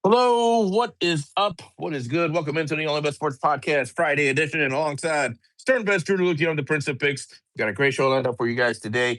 Hello, what is up? What is good? Welcome into the OnlyBets Sports Podcast Friday edition, and alongside Stern Best Drew DeLucci, I'm the Prince of Picks. We got a great show lined up for you guys today.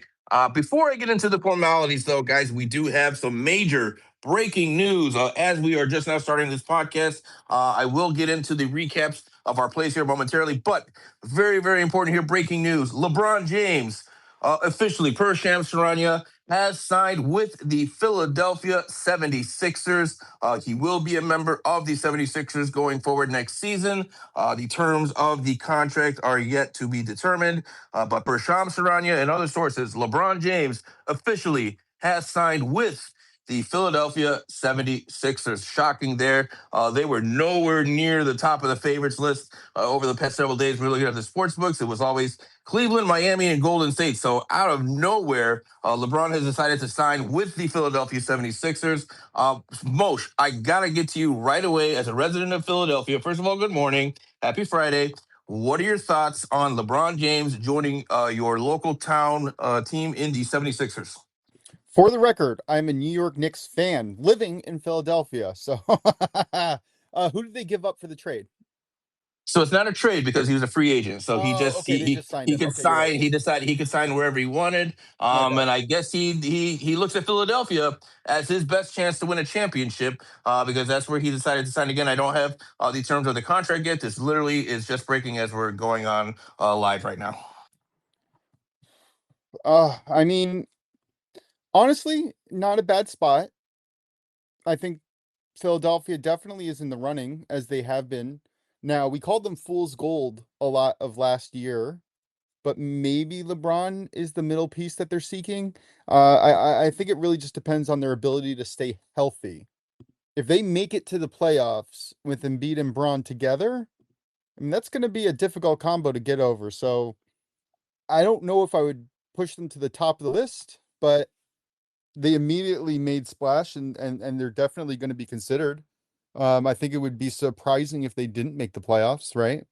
Before I get into the formalities, though, guys, we do have some major breaking news. As we are just now starting this podcast, I will get into the recaps of our plays here momentarily, but very, very important here. Breaking news: LeBron James officially, per Shams Charania, has signed with the Philadelphia 76ers. He will be a member of the 76ers going forward next season. The terms of the contract are yet to be determined, but per Shams Charania and other sources, LeBron James officially has signed with the Philadelphia 76ers. Shocking there. They were nowhere near the top of the favorites list over the past several days. We were looking at the sports books. It was always Cleveland, Miami, and Golden State. So out of nowhere, LeBron has decided to sign with the Philadelphia 76ers. Moshe, I got to get to you right away as a resident of Philadelphia. First of all, good morning. Happy Friday. What are your thoughts on LeBron James joining your local town team in the 76ers? For the record, I'm a New York Knicks fan living in Philadelphia. So who did they give up for the trade? So it's not a trade because he was a free agent. So he just they just signed he him. could Okay, you're sign. right. He decided he could sign wherever he wanted. And I guess he looks at Philadelphia as his best chance to win a championship because that's where he decided to sign again. I don't have the terms of the contract yet. This literally is just breaking as we're going on live right now. I mean, honestly, not a bad spot. I think Philadelphia definitely is in the running, as they have been. Now, we called them fool's gold a lot of last year, but maybe LeBron is the middle piece that they're seeking. I think it really just depends on their ability to stay healthy. If they make it to the playoffs with Embiid and Braun together, I mean, that's going to be a difficult combo to get over. So I don't know if I would push them to the top of the list, but they immediately made splash and they're definitely going to be considered. I think it would be surprising if they didn't make the playoffs, right?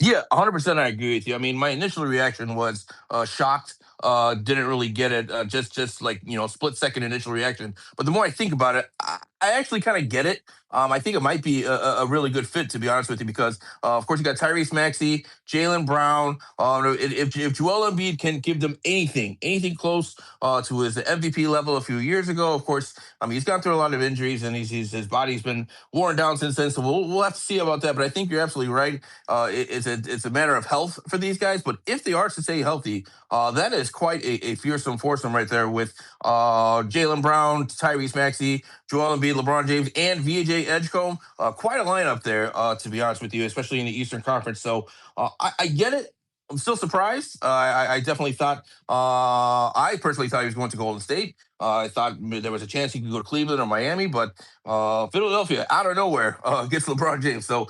Yeah, 100%. I agree with you. I mean, my initial reaction was shocked. Didn't really get it. Just like split second initial reaction. But the more I think about it, I actually kind of get it. I think it might be a really good fit, to be honest with you, because of course you got Tyrese Maxey, Jaylen Brown. If Joel Embiid can give them anything close to his MVP level a few years ago, of course, I mean he's gone through a lot of injuries and his body's been worn down since then. So we'll have to see about that. But I think you're absolutely right. It's a matter of health for these guys. But if they are to stay healthy, that is quite a fearsome foursome right there with Jaylen Brown, Tyrese Maxey, Joel Embiid, LeBron James, and VJ Edgecombe. Quite a lineup there, to be honest with you, especially in the Eastern Conference. So I get it. I'm still surprised. I definitely thought, I personally thought he was going to Golden State. I thought there was a chance he could go to Cleveland or Miami, but Philadelphia, out of nowhere, gets LeBron James. So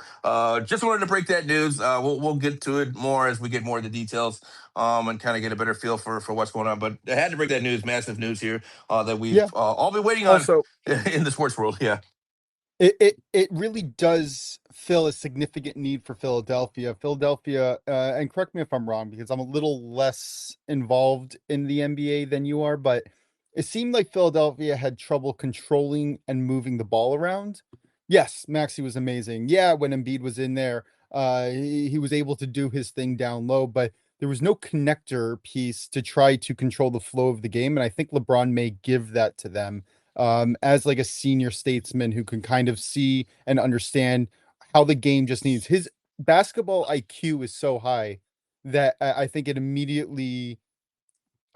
just wanted to break that news. We'll get to it more as we get more of the details and kind of get a better feel for what's going on. But I had to break that news, massive news here that we've all been waiting on in the sports world. Yeah. It really does fill a significant need for Philadelphia. And correct me if I'm wrong, because I'm a little less involved in the NBA than you are, but it seemed like Philadelphia had trouble controlling and moving the ball around. Yes, Maxey was amazing. Yeah, when Embiid was in there, he was able to do his thing down low, but there was no connector piece to try to control the flow of the game, and I think LeBron may give that to them. As like a senior statesman who can kind of see and understand how the game just needs. His basketball IQ is so high that I think it immediately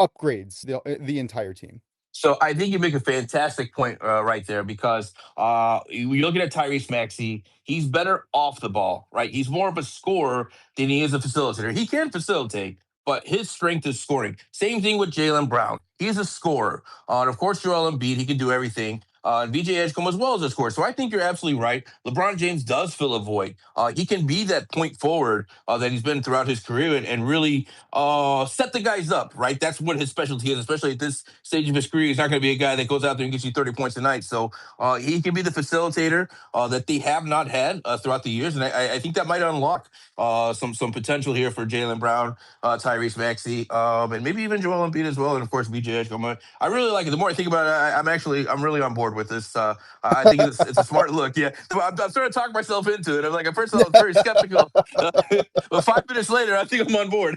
upgrades the entire team. So I think you make a fantastic point right there because you're looking at Tyrese Maxey. He's better off the ball, right? He's more of a scorer than he is a facilitator. He can facilitate, but his strength is scoring. Same thing with Jaylen Brown. He's a scorer. And of course, Joel Embiid, he can do everything. VJ Edgecombe as well as a scorer. So I think you're absolutely right. LeBron James does fill a void. He can be that point forward that he's been throughout his career and really set the guys up, right? That's what his specialty is, especially at this stage of his career. He's not going to be a guy that goes out there and gets you 30 points a night. So he can be the facilitator that they have not had throughout the years. And I think that might unlock some potential here for Jaylen Brown, Tyrese Maxey, and maybe even Joel Embiid as well. And of course, VJ Edgecombe. I really like it. The more I think about it, I'm really on board board with this. I think it's a smart look. Yeah, I'm starting to talk myself into it. I'm like, at first I was very skeptical, but 5 minutes later, I think I'm on board.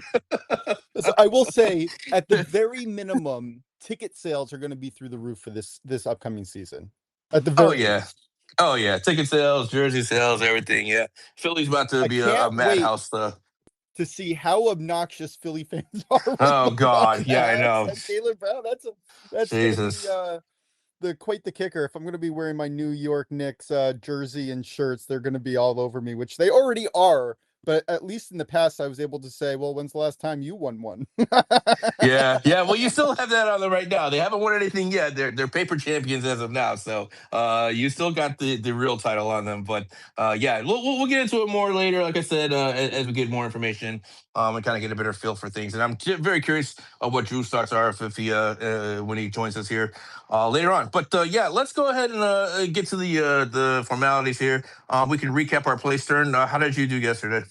So I will say, at the very minimum, ticket sales are going to be through the roof for this upcoming season. At the Oh very yeah. least, Oh yeah, ticket sales, jersey sales, everything. Yeah, Philly's about to I be a can't wait madhouse. to see how obnoxious Philly fans are with Oh LeBron God, yeah, I hats know. and Jaylen Brown. That's going to be Jesus. the quite the kicker. If I'm going to be wearing my New York Knicks jersey and shirts, they're going to be all over me, which they already are. But at least in the past, I was able to say, "Well, when's the last time you won one?" Yeah, yeah. Well, you still have that on them right now. They haven't won anything yet. They're paper champions as of now. So you still got the real title on them. But yeah, we'll get into it more later. Like I said, as we get more information, and kind of get a better feel for things. And I'm very curious of what Drew's thoughts are if he when he joins us here later on. But yeah, let's go ahead and get to the formalities here. We can recap our play, Stern. How did you do yesterday?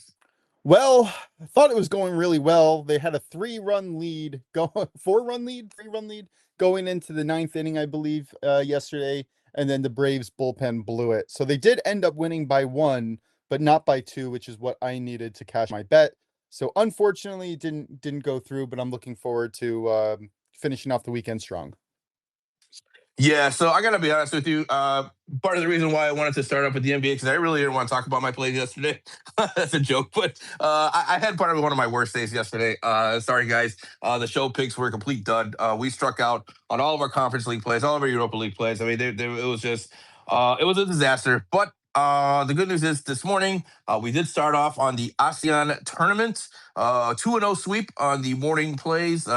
Well, I thought it was going really well. They had a 3-run lead, 4-run lead, 3-run lead going into the ninth inning, I believe, yesterday, and then the Braves bullpen blew it. So they did end up winning by 1, but not by 2, which is what I needed to cash my bet. So unfortunately, it didn't go through, but I'm looking forward to finishing off the weekend strong. Yeah, so I gotta be honest with you. Part of the reason why I wanted to start off with the NBA because I really didn't want to talk about my plays yesterday. That's a joke, but I had part of one of my worst days yesterday. Sorry, guys. The show picks were a complete dud. We struck out on all of our Conference League plays, all of our Europa League plays. I mean, it was just it was a disaster. But the good news is this morning we did start off on the ASEAN tournament. 2-0 sweep on the morning plays.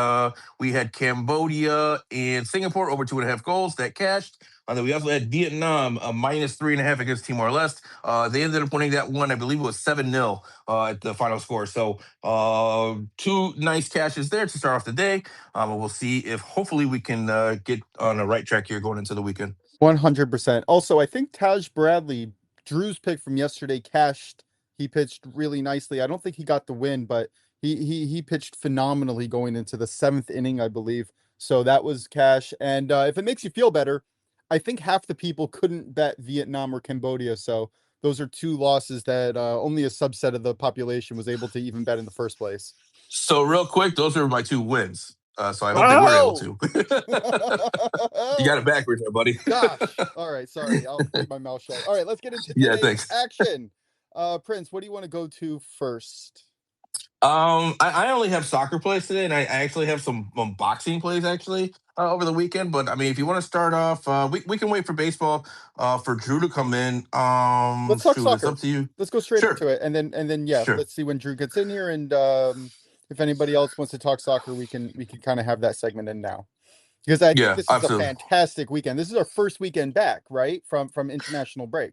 We had Cambodia and Singapore over 2.5 goals that cashed. And then we also had Vietnam minus 3.5 against Timor Leste. They ended up winning that one. I believe it was 7-0 at the final score. So two nice cashes there to start off the day. We'll see if hopefully we can get on the right track here going into the weekend. 100%. Also, I think Taj Bradley, Drew's pick from yesterday, cashed. He pitched really nicely. I don't think he got the win, but he pitched phenomenally going into the 7th inning, I believe. So that was cash. And if it makes you feel better, I think half the people couldn't bet Vietnam or Cambodia. So those are 2 losses that only a subset of the population was able to even bet in the first place. So real quick, those are my 2 wins. So I hope they were able Oh! to. You got it backwards there, buddy. Gosh. All right, sorry. I'll keep my mouth shut. All right, let's get into Yeah, today's thanks. action. Prince, what do you want to go to first? I only have soccer plays today, and I actually have some boxing plays actually over the weekend. But I mean, if you want to start off, we can wait for baseball for Drew to come in. Let's talk Shoot, it's up soccer. to you. Let's go straight Sure, into it, and then yeah, sure. let's see when Drew gets in here, and if anybody else wants to talk soccer, we can kind of have that segment in now because I think Yeah, this is a absolutely. fantastic weekend. This is our first weekend back, right, from international break.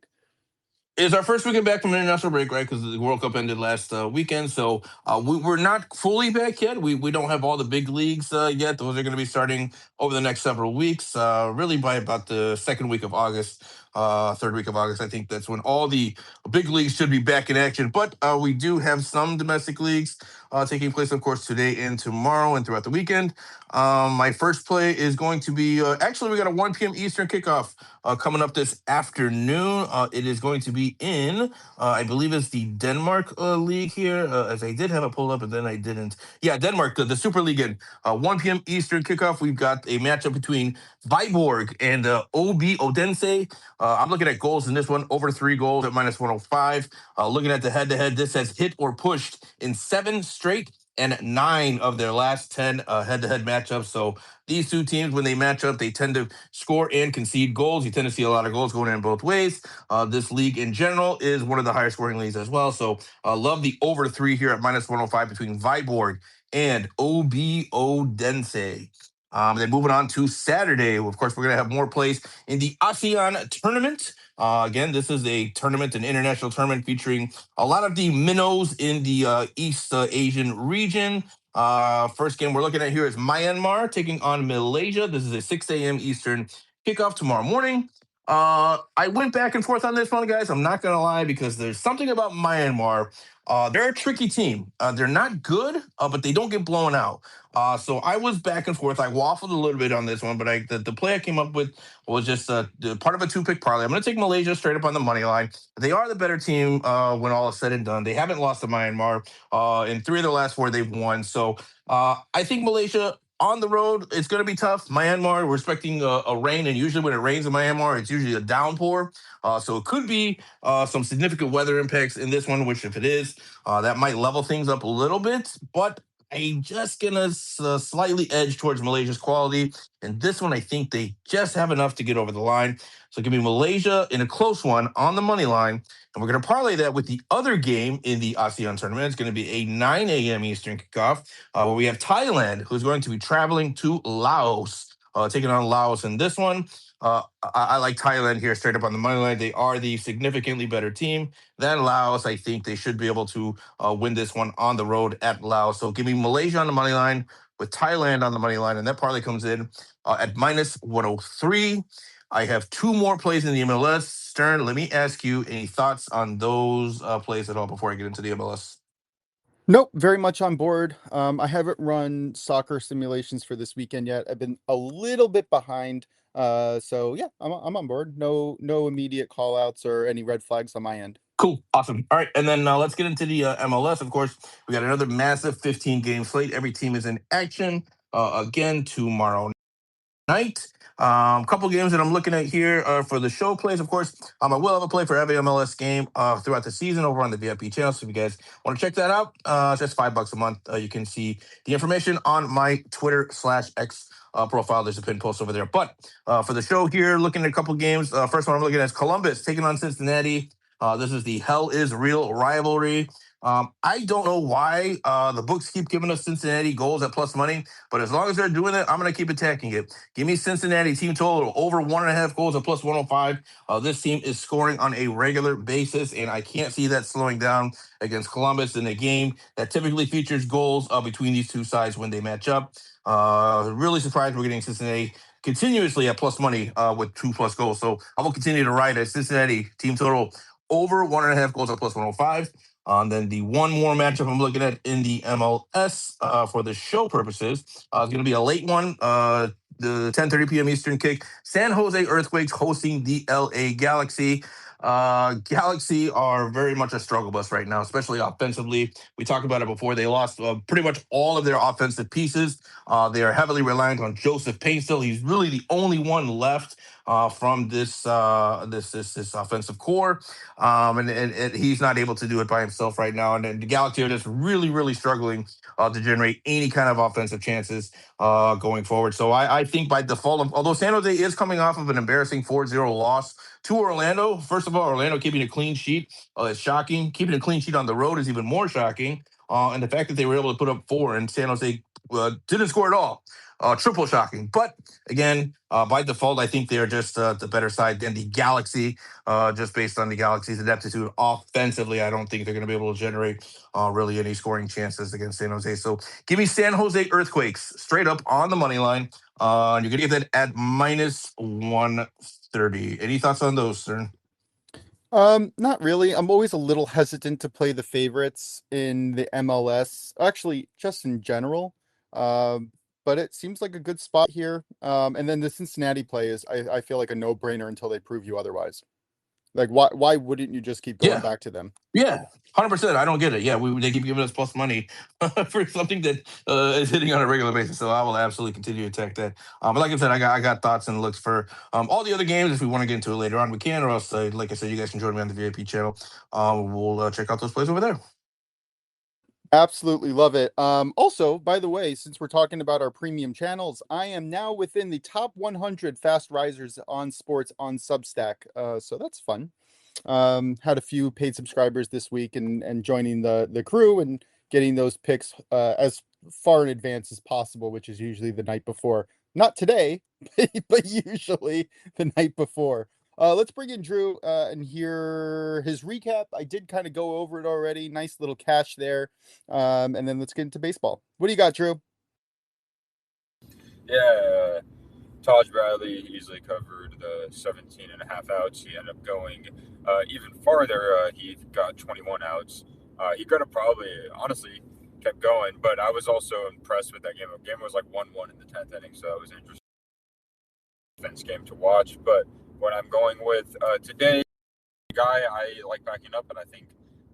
It's our first weekend back from international break, right? Because the World Cup ended last weekend, so we're not fully back yet. We don't have all the big leagues yet. Those are going to be starting over the next several weeks. Really by about the second week of August, third week of August. I think that's when all the big leagues should be back in action. But we do have some domestic leagues taking place, of course, today and tomorrow and throughout the weekend. My first play is going to be actually we got a 1 p.m. Eastern kickoff coming up this afternoon. It is going to be in, I believe it's the Denmark league here, as I did have it pulled up and then I didn't. Yeah, Denmark, the Super League in 1 p.m. Eastern kickoff. We've got a matchup between Viborg and OB Odense. I'm looking at goals in this one, over 3 goals at minus 105. Looking at the head to head, this has hit or pushed in 7 straight and 9 of their last 10 head-to-head matchups. So these two teams, when they match up, they tend to score and concede goals. You tend to see a lot of goals going in both ways. This league in general is one of the higher scoring leagues as well. So love the over 3 here at minus 105 between Viborg and OBO Dense. Then moving on to Saturday, of course, we're going to have more plays in the ASEAN tournament. Again, this is a tournament, an international tournament featuring a lot of the minnows in the East Asian region. First game we're looking at here is Myanmar taking on Malaysia. This is a 6 a.m. Eastern kickoff tomorrow morning. I went back and forth on this one, guys. I'm not gonna lie because there's something about Myanmar. They're a tricky team. They're not good, but they don't get blown out. So I was back and forth. I waffled a little bit on this one, but the play I came up with was just part of a two-pick parlay. I'm going to take Malaysia straight up on the money line. They are the better team when all is said and done. They haven't lost to Myanmar. In three of their last four, they've won. So I think Malaysia on the road, it's going to be tough. Myanmar, we're expecting a rain, and usually when it rains in Myanmar, it's usually a downpour. So it could be some significant weather impacts in this one, which if it is, that might level things up a little bit. But I'm just going to slightly edge towards Malaysia's quality. And this one, I think they just have enough to get over the line. So give me Malaysia in a close one on the money line. And we're going to parlay that with the other game in the ASEAN tournament. It's going to be a 9 a.m. Eastern kickoff where we have Thailand, who's going to be traveling to Laos, taking on Laos in this one. I like Thailand here straight up on the money line. They are the significantly better team than Laos. I think they should be able to win this one on the road at Laos. So give me Malaysia on the money line with Thailand on the money line, and that parlay comes in at minus 103. I have two more plays in the MLS. Stern, let me ask you any thoughts on those plays at all before I get into the MLS? Nope, very much on board. I haven't run soccer simulations for this weekend yet. I've been a little bit behind. So yeah, I'm on board. No immediate call outs or any red flags on my end. Cool. Awesome. All right. And then let's get into the MLS. Of course, we got another massive 15 game slate. Every team is in action again tomorrow night. Couple games that I'm looking at here for the show plays. Of course, I will have a play for every MLS game throughout the season over on the VIP channel. So if you guys want to check that out, it's just $5 a month. You can see the information on my Twitter/X profile. There's a pin post over there. But for the show here, looking at a couple games. First one I'm looking at is Columbus taking on Cincinnati. This is the Hell is Real rivalry. I don't know why the books keep giving us Cincinnati goals at plus money, but as long as they're doing it, I'm going to keep attacking it. Give me Cincinnati team total over 1.5 goals at plus 105. This team is scoring on a regular basis, and I can't see that slowing down against Columbus in a game that typically features goals between these two sides when they match up. Really surprised we're getting Cincinnati continuously at plus money with 2+ goals. So I will continue to ride a Cincinnati team total over 1.5 goals at plus 105. And then the one more matchup I'm looking at in the MLS for the show purposes is going to be a late one. The 10:30 p.m. Eastern kick. San Jose Earthquakes hosting the LA Galaxy. Galaxy are very much a struggle bus right now, especially offensively. We talked about it before. They lost pretty much all of their offensive pieces. They are heavily reliant on Joseph Painstill. He's really the only one left from this offensive core, and he's not able to do it by himself right now. And the Galaxy are just really struggling to generate any kind of offensive chances going forward. So I think by default, although San Jose is coming off of an embarrassing 4-0 loss to Orlando, first of all, Orlando keeping a clean sheet is shocking. Keeping a clean sheet on the road is even more shocking. And the fact that they were able to put up 4 and San Jose didn't score at all. Triple shocking. But again, by default, I think they're just the better side than the Galaxy, just based on the Galaxy's ineptitude offensively. I don't think they're going to be able to generate really any scoring chances against San Jose. So give me San Jose Earthquakes straight up on the money line. You're going to get that at minus 130. Any thoughts on those, sir? Not really. I'm always a little hesitant to play the favorites in the MLS, actually, just in general. But it seems like a good spot here. And then the Cincinnati play is, I feel like a no-brainer until they prove you otherwise. Like, why wouldn't you just keep going Yeah. back to them? Yeah, 100%. I don't get it. Yeah, they keep giving us plus money for something that is hitting on a regular basis. So I will absolutely continue to attack that. But like I said, I got thoughts and looks for all the other games. If we want to get into it later on, we can. Or else, like I said, you guys can join me on the VIP channel. We'll check out those plays over there. Absolutely love it. Also, by the way, since we're talking about our premium channels, I am now within the top 100 fast risers on sports on Substack. So that's fun. Had a few paid subscribers this week and joining the crew and getting those picks as far in advance as possible, which is usually the night before. Not today, but usually the night before. Let's bring in Drew and hear his recap. I did kind of go over it already. Nice little cash there. And then let's get into baseball. What do you got, Drew? Yeah, Taj Bradley easily covered the 17 and a half outs. He ended up going even farther. He got 21 outs. He could have probably, honestly, kept going, but I was also impressed with that game. The game was like 1-1 in the 10th inning, so it was an interesting defense game to watch. But what I'm going with today, the guy I like backing up, and I think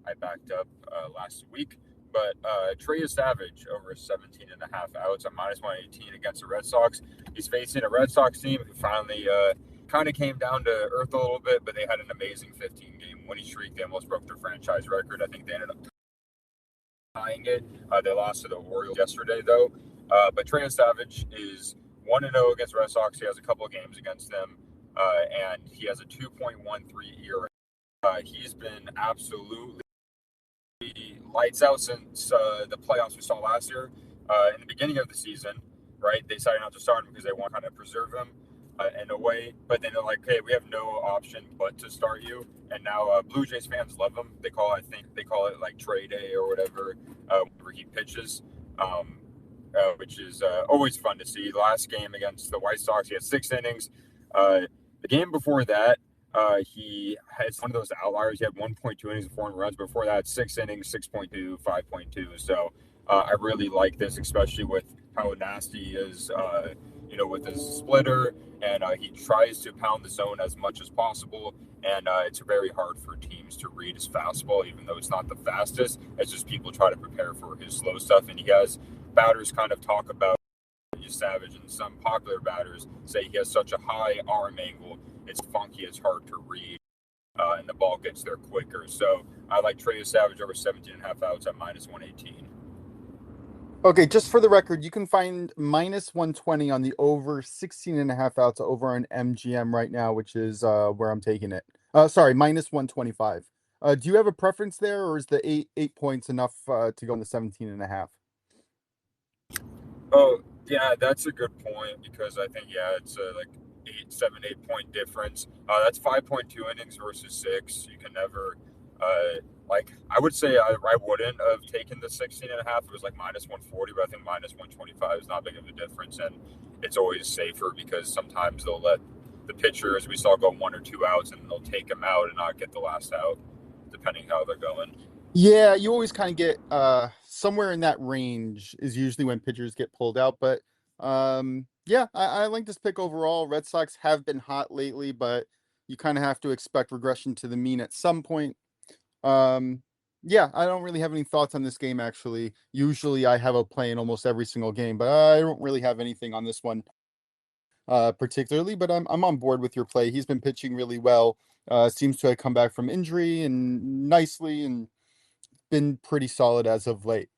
I backed up last week, but Trey Savage over 17 and a half outs at minus 118 against the Red Sox. He's facing a Red Sox team who finally kind of came down to earth a little bit, but they had an amazing 15-game winning streak. They almost broke their franchise record. I think they ended up tying it. They lost to the Orioles yesterday, though. But Trey Savage is 1-0 against Red Sox. He has a couple of games against them, and he has a 2.13 ERA. He's been absolutely lights out since the playoffs we saw last year. In the beginning of the season, right, they decided not to start him because they want to kind of preserve him in a way. But then they're like, hey, we have no option but to start you. And now Blue Jays fans love him. I think they call it like Trey Day or whatever, whenever he pitches, which is always fun to see. Last game against the White Sox, he had 6 innings. The game before that, he has one of those outliers. He had 1.2 innings and 4 runs. Before that, 6 innings, 6.2, 5.2. So I really like this, especially with how nasty he is, with his splitter. And he tries to pound the zone as much as possible. And it's very hard for teams to read his fastball, even though it's not the fastest. It's just people try to prepare for his slow stuff. And he has batters kind of talk about Savage, and some popular batters say he has such a high arm angle. It's funky, it's hard to read, and the ball gets there quicker. So I like Trey Savage over 17 and a half outs at minus 118. Okay, just for the record, you can find minus 120 on the over 16 and a half outs over on MGM right now, which is where I'm taking it. Sorry, minus 125. Do you have a preference there, or is the eight points enough to go in the 17 and a half? Oh, yeah, that's a good point because I think, it's like 8 point difference. That's 5.2 innings versus 6. You can never, I would say I wouldn't have taken the 16 and a half. It was like minus 140, but I think minus 125 is not big of a difference. And it's always safer because sometimes they'll let the pitcher, as we saw, go 1 or 2 outs and they'll take them out and not get the last out, depending how they're going. Yeah, you always kind of get somewhere in that range is usually when pitchers get pulled out. But yeah, I like this pick overall. Red Sox have been hot lately, but you kind of have to expect regression to the mean at some point. Yeah, I don't really have any thoughts on this game actually. Usually I have a play in almost every single game, but I don't really have anything on this one particularly, but I'm on board with your play. He's been pitching really well. Seems to have come back from injury and nicely and been pretty solid as of late.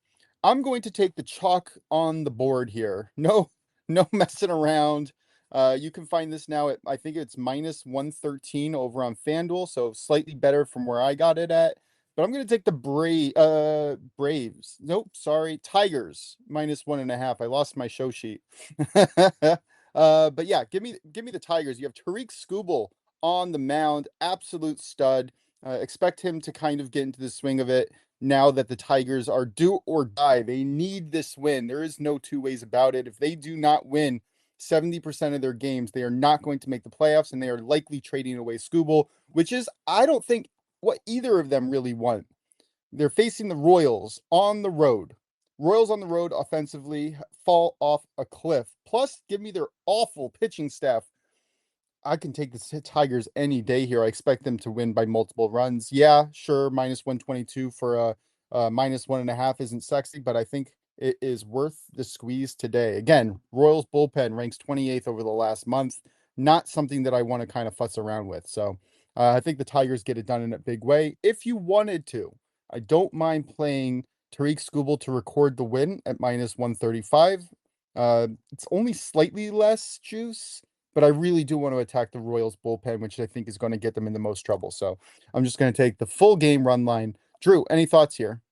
I'm going to take the chalk on the board here. No, no messing around. You can find this now at, I think it's minus 113 over on FanDuel, so slightly better from where I got it at. But I'm going to take the Braves. Nope, sorry, Tigers minus 1.5. I lost my show sheet. But yeah, give me the Tigers. You have Tariq Skubal on the mound, absolute stud. Expect him to kind of get into the swing of it now that the Tigers are do or die. They need this win. There is no two ways about it. If they do not win 70% of their games, they are not going to make the playoffs, and they are likely trading away Skubal, which is, I don't think, what either of them really want. They're facing the Royals on the road. Royals on the road offensively fall off a cliff. Plus, give me their awful pitching staff. I can take the Tigers any day here. I expect them to win by multiple runs. Yeah, sure, minus 122 for a minus 1.5 isn't sexy, but I think it is worth the squeeze today. Again, Royals bullpen ranks 28th over the last month. Not something that I want to kind of fuss around with. So I think the Tigers get it done in a big way. If you wanted to, I don't mind playing Tariq Skubal to record the win at minus 135. It's only slightly less juice, but I really do want to attack the Royals bullpen, which I think is going to get them in the most trouble. So I'm just going to take the full game run line. Drew, any thoughts here?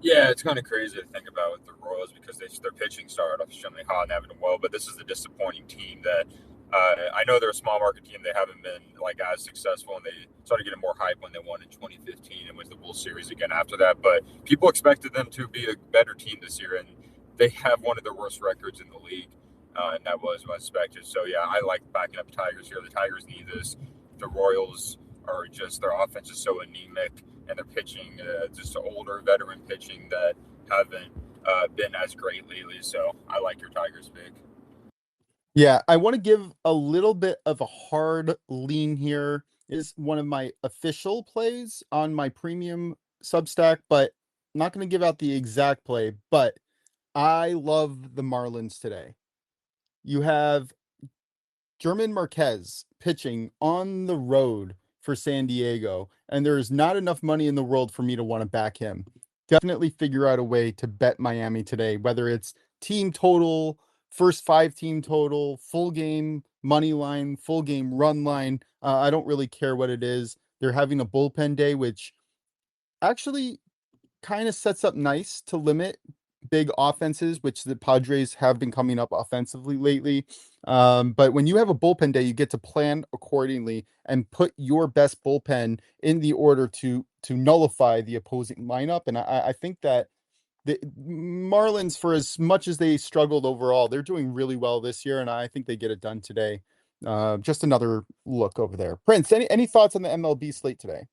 Yeah, it's kind of crazy to think about with the Royals because their pitching started off extremely hot and having well, but this is the disappointing team that I know they're a small market team. They haven't been like as successful, and they started getting more hype when they won in 2015 and was the World Series again after that. But people expected them to be a better team this year, and they have one of the worst records in the league. and that was expected. So yeah, I like backing up the Tigers here. The Tigers need this. The Royals are just their offense is so anemic, and they're pitching just older veteran pitching that haven't been as great lately. So I like your Tigers pick. Yeah, I want to give a little bit of a hard lean here. Is one of my official plays on my premium Substack, but I'm not going to give out the exact play. But I love the Marlins today. You have German Marquez pitching on the road for San Diego, and there's not enough money in the world for me to want to back him. Definitely figure out a way to bet Miami today, whether it's team total, first 5 team total, full game money line, full game run line. I don't really care what it is. They're having a bullpen day, which actually kind of sets up nice to limit big offenses, which the Padres have been coming up offensively lately. But when you have a bullpen day, you get to plan accordingly and put your best bullpen in the order to nullify the opposing lineup. And I think that the Marlins, for as much as they struggled overall, they're doing really well this year, and I think they get it done today. Just another look over there. Prince, any thoughts on the MLB slate today?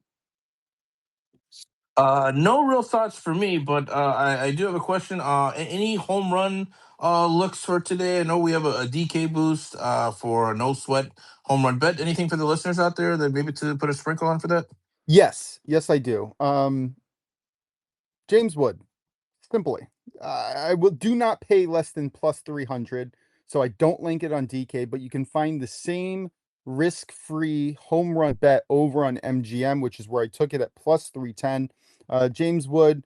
No real thoughts for me, but I do have a question. Any home run looks for today? I know we have a DK boost for a no sweat home run bet. Anything for the listeners out there that maybe to put a sprinkle on for that? Yes, I do. James Wood, simply. I will do not pay less than plus 300, so I don't link it on DK, but you can find the same risk-free home run bet over on MGM, which is where I took it at plus 310. James Wood,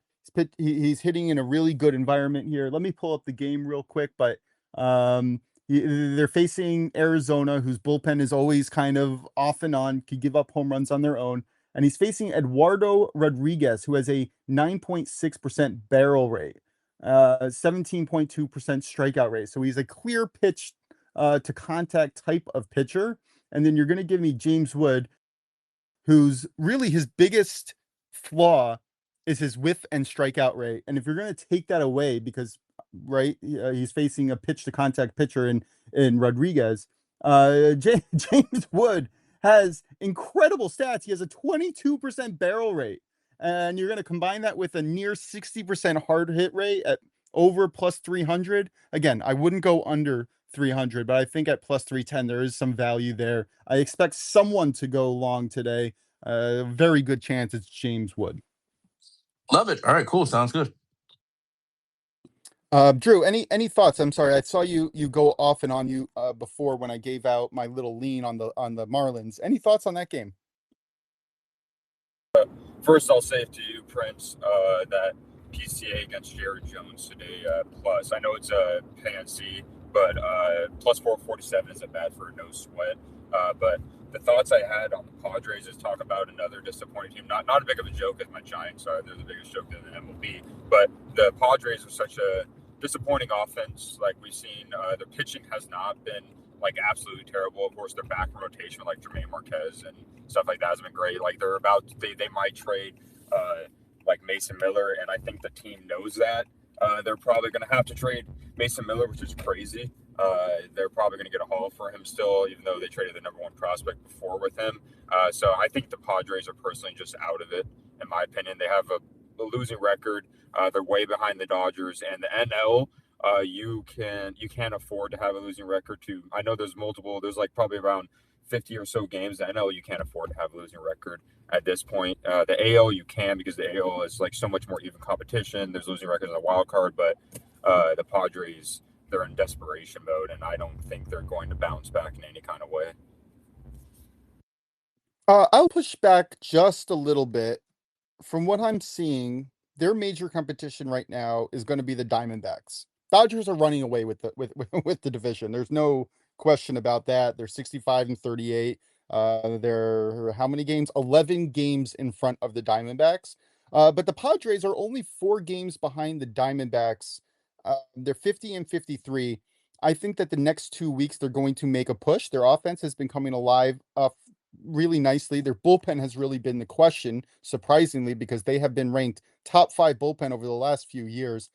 he's hitting in a really good environment here. Let me pull up the game real quick, but they're facing Arizona, whose bullpen is always kind of off and on, could give up home runs on their own. And he's facing Eduardo Rodriguez, who has a 9.6% barrel rate, 17.2% strikeout rate. So he's a clear pitch to contact type of pitcher. And then you're going to give me James Wood, who's really his biggest flaw is his whiff and strikeout rate. And if you're going to take that away, because he's facing a pitch to contact pitcher in Rodriguez, James Wood has incredible stats. He has a 22% barrel rate, and you're going to combine that with a near 60% hard hit rate at over plus 300. Again, I wouldn't go under 300, but I think at plus 310 there is some value there. I expect someone to go long today. Very good chance it's James Wood. Love it. All right, cool. Sounds good. Drew, any thoughts? I'm sorry, I saw you go off and on you before when I gave out my little lean on the Marlins. Any thoughts on that game? First, I'll say to you, Prince, that PCA against Jared Jones today plus. I know it's a fancy, but plus 447 isn't bad for no sweat. But the thoughts I had on the Padres is talk about another disappointing team. Not a big of a joke as my Giants are. They're the biggest joke in the MLB. But the Padres are such a disappointing offense. Like we've seen, their pitching has not been like absolutely terrible. Of course, their back rotation, like Jermaine Marquez and stuff like that, has been great. Like they might trade like Mason Miller, and I think the team knows that. They're probably going to have to trade Mason Miller, which is crazy. They're probably going to get a haul for him still, even though they traded the number one prospect before with him. So I think the Padres are personally just out of it, in my opinion. They have a losing record. They're way behind the Dodgers, and the NL. You can't afford to have a losing record. I know there's like probably around 50 or so games. The NL, you can't afford to have a losing record at this point. The AL, you can, because the AL is like so much more even competition. There's losing records in the wild card, but the Padres, they're in desperation mode, and I don't think they're going to bounce back in any kind of way. I'll push back just a little bit. From what I'm seeing, their major competition right now is going to be the Diamondbacks. Dodgers are running away with the division. There's no question about that. They're 65-38. They're how many games? 11 games in front of the Diamondbacks. But the Padres are only 4 games behind the Diamondbacks. They're 50-53. I think that the next 2 weeks they're going to make a push. Their offense has been coming alive really nicely. Their bullpen has really been the question, surprisingly, because they have been ranked top 5 bullpen over the last few years.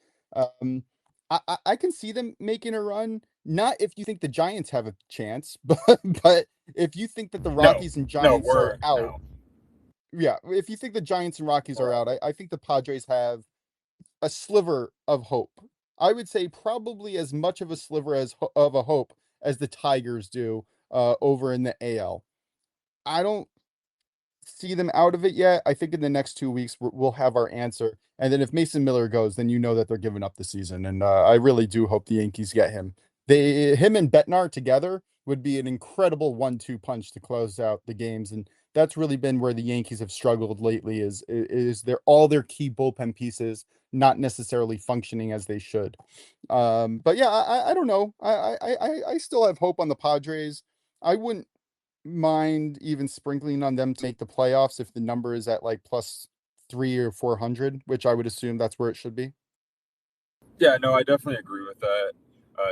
I can see them making a run. Not if you think the Giants have a chance, but if you think that the Rockies and Giants are out, yeah, if you think the Giants and Rockies are out, I think the Padres have a sliver of hope. I would say probably as much of a sliver of a hope as the Tigers do over in the AL. I don't see them out of it yet. I think in the next 2 weeks we'll have our answer. And then if Mason Miller goes, then you know that they're giving up the season. And I really do hope the Yankees get him. Him and Betnar together would be an incredible 1-2 punch to close out the games. And that's really been where the Yankees have struggled lately. Is all their key bullpen pieces not necessarily functioning as they should. But yeah, I don't know. I still have hope on the Padres. I wouldn't mind even sprinkling on them to make the playoffs if the number is at like plus 300 or 400, which I would assume that's where it should be. Yeah, no, I definitely agree with that.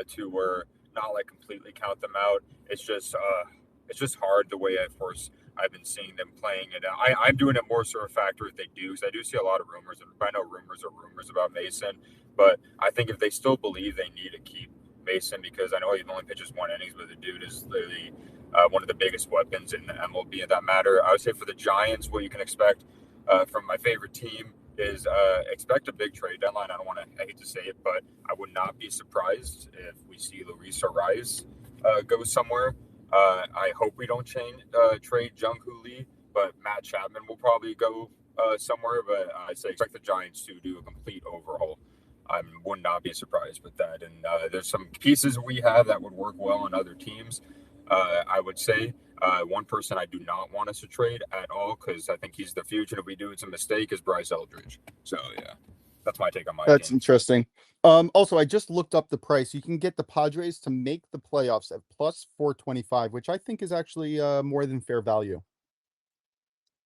Too, where not like completely count them out. It's just hard the way I've been seeing them playing it. I'm doing it more sort of factor if they do, because I do see a lot of rumors, and I know rumors are rumors about Mason, but I think if they still believe they need to keep Mason, because I know he only pitches 1 innings, but the dude is literally one of the biggest weapons in the MLB in that matter. I would say for the Giants, what you can expect from my favorite team is expect a big trade deadline. I hate to say it, but I would not be surprised if we see Luis Ariz go somewhere. I hope we don't trade Jung-Hoo Lee, but Matt Chapman will probably go somewhere. But I say expect the Giants to do a complete overhaul. I would not be surprised with that. And there's some pieces we have that would work well on other teams. I would say one person I do not want us to trade at all, because I think he's the future. If we do, it's a mistake, is Bryce Eldridge. So yeah, that's my take on my That's team. interesting. Also, I just looked up the price. You can get the Padres to make the playoffs at plus 425, which I think is actually more than fair value.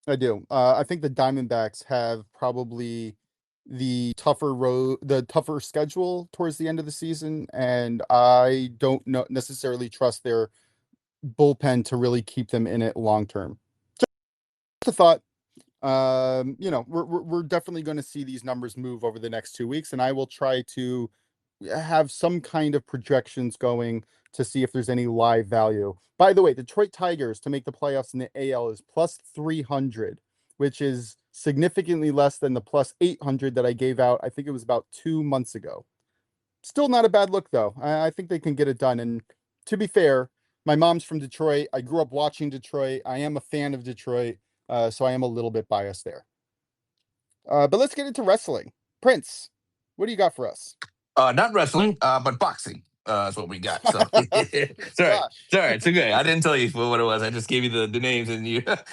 I do. I think the Diamondbacks have probably the tougher schedule towards the end of the season, and I don't necessarily trust their bullpen to really keep them in it long term. Just a thought. We're definitely going to see these numbers move over the next 2 weeks, and I will try to have some kind of projections going to see if there's any live value. By the way, Detroit Tigers to make the playoffs in the AL is plus 300, which is significantly less than the plus 800 that I gave out. I think it was about 2 months ago. Still not a bad look, though. I think they can get it done. And to be fair, my mom's from Detroit. I grew up watching Detroit. I am a fan of Detroit, so I am a little bit biased there. But let's get into wrestling. Prince, what do you got for us? Not wrestling, but boxing. That's what we got. So it's all right. It's all right. It's okay. I didn't tell you what it was. I just gave you the names, and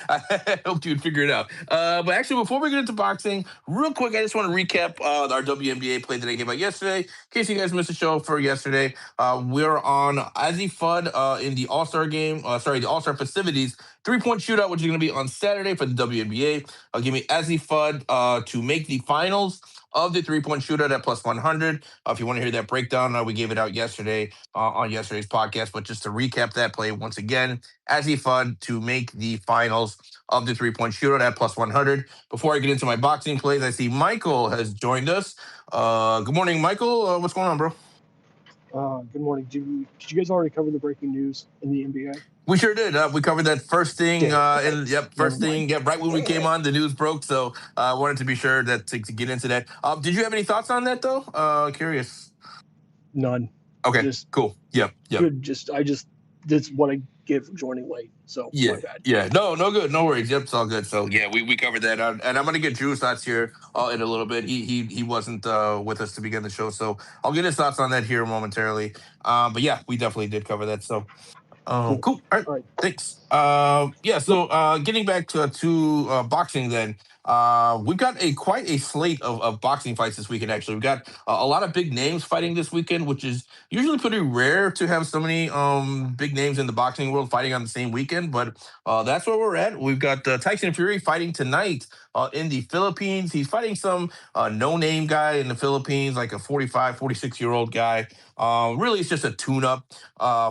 I hoped you'd figure it out. But actually, before we get into boxing, real quick, I just want to recap our WNBA play that I gave out yesterday. In case you guys missed the show for yesterday, we're on Azzy Fudd in the All-Star game. The All-Star festivities 3-point shootout, which is going to be on Saturday for the WNBA. Give me Azzy Fudd to make the finals of the 3-point shootout at plus 100. If you want to hear that breakdown, we gave it out yesterday on yesterday's podcast. But just to recap that play once again, Azzy Fudd to make the finals of the 3-point shootout at plus 100. Before I get into my boxing plays, I see Michael has joined us. Good morning, Michael. What's going on, bro? Good morning. Did you guys already cover the breaking news in the NBA? We sure did. We covered that first thing. Right when we came on, the news broke. So I wanted to be sure that to get into that. Did you have any thoughts on that, though? Curious. None. Okay, cool. Yep. That's what I get for joining late. So yeah, my bad. Yeah. No good. No worries. Yep, it's all good. So yeah, we covered that. And I'm gonna get Drew's thoughts here in a little bit. He wasn't with us to begin the show, so I'll get his thoughts on that here momentarily. But yeah, we definitely did cover that. So cool. All right. Thanks. So getting back to boxing then. We've got quite a slate of boxing fights this weekend. Actually, we've got a lot of big names fighting this weekend, which is usually pretty rare to have so many big names in the boxing world fighting on the same weekend. But that's where we're at. We've got Tyson Fury fighting tonight in the Philippines. He's fighting some no-name guy in the Philippines, like a 45, 46-year-old guy. Really, it's just a tune-up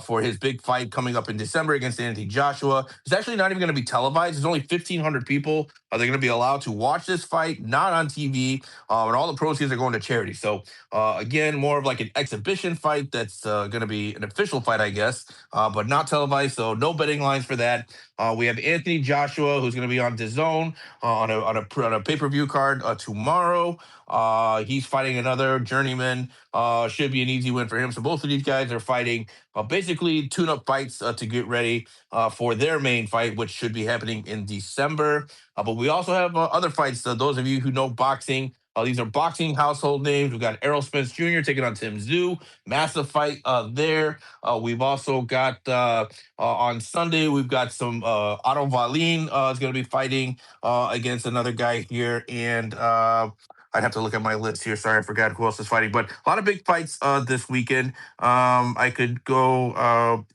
for his big fight coming up in December against Anthony Joshua. It's actually not even going to be televised. There's only 1,500 people. They're going to be allowed to watch this fight, not on TV, and all the proceeds are going to charity. So, again, more of like an exhibition fight that's going to be an official fight, I guess, but not televised. So, no betting lines for that. We have Anthony Joshua, who's going to be on DAZN on a pay-per-view card tomorrow. He's fighting another journeyman. Should be an easy win for him. So both of these guys are fighting basically tune-up fights to get ready for their main fight, which should be happening in December. But we also have other fights. Those of you who know boxing, these are boxing household names. We've got Errol Spence Jr. taking on Tim Tszyu. Massive fight there. We've also got on Sunday, we've got some Otto Wallin is going to be fighting against another guy here. And I'd have to look at my list here. Sorry, I forgot who else is fighting. But a lot of big fights this weekend. I could go.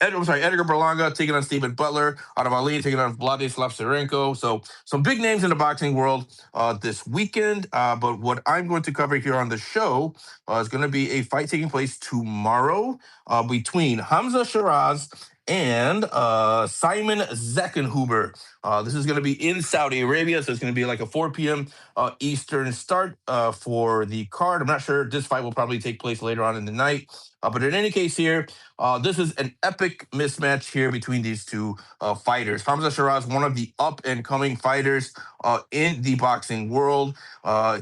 Edgar Berlanga taking on Stephen Butler. Otto Wallin taking on Vladislav Serenko. So some big names in the boxing world this weekend. But what I'm going to cover here on the show is going to be a fight taking place tomorrow between Hamza Shiraz and Simon Zeckenhuber. This is going to be in Saudi Arabia, so it's going to be like a 4 p.m. Eastern start for the card. I'm not sure. This fight will probably take place later on in the night. But in any case here, this is an epic mismatch here between these two fighters. Hamza Shiraz, one of the up-and-coming fighters in the boxing world.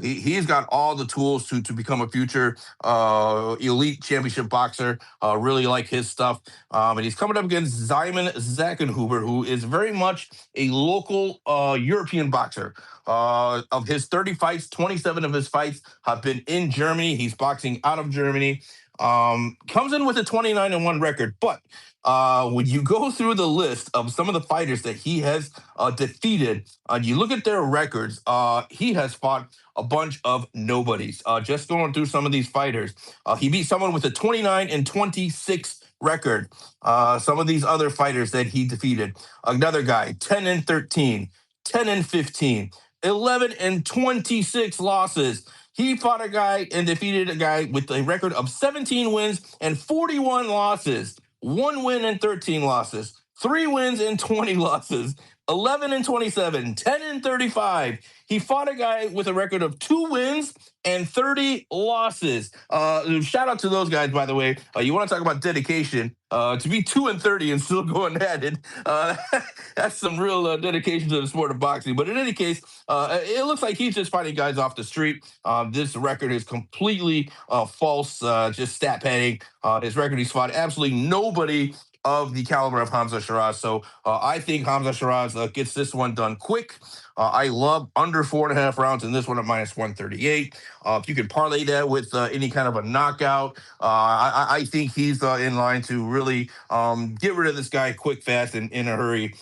He's got all the tools to become a future elite championship boxer. Really like his stuff. And he's coming up against Simon Zeckenhuber, who is very much a local European boxer. Of his 30 fights, 27 of his fights have been in Germany. He's boxing out of Germany. Comes in with a 29-1 record, but when you go through the list of some of the fighters that he has defeated, you look at their records, he has fought a bunch of nobodies. Just going through some of these fighters, he beat someone with a 29-26 record. Some of these other fighters that he defeated, another guy, 10-13, 10-15, 11-26 losses. He fought a guy and defeated a guy with a record of 17 wins and 41 losses, 1 win and 13 losses, 3 wins and 20 losses, 11-27, 10-35. He fought a guy with a record of 2 wins and 30 losses. Shout out to those guys, by the way. You want to talk about dedication? To be 2-30 and still going at it, that's some real dedication to the sport of boxing. But in any case, it looks like he's just fighting guys off the street. This record is completely false, just stat padding. His record, he's fought absolutely nobody of the caliber of Hamza Shiraz. So I think Hamza Shiraz gets this one done quick. I love under 4.5 rounds in this one at -138. If you can parlay that with any kind of a knockout, I think he's in line to really get rid of this guy quick, fast, and in a hurry.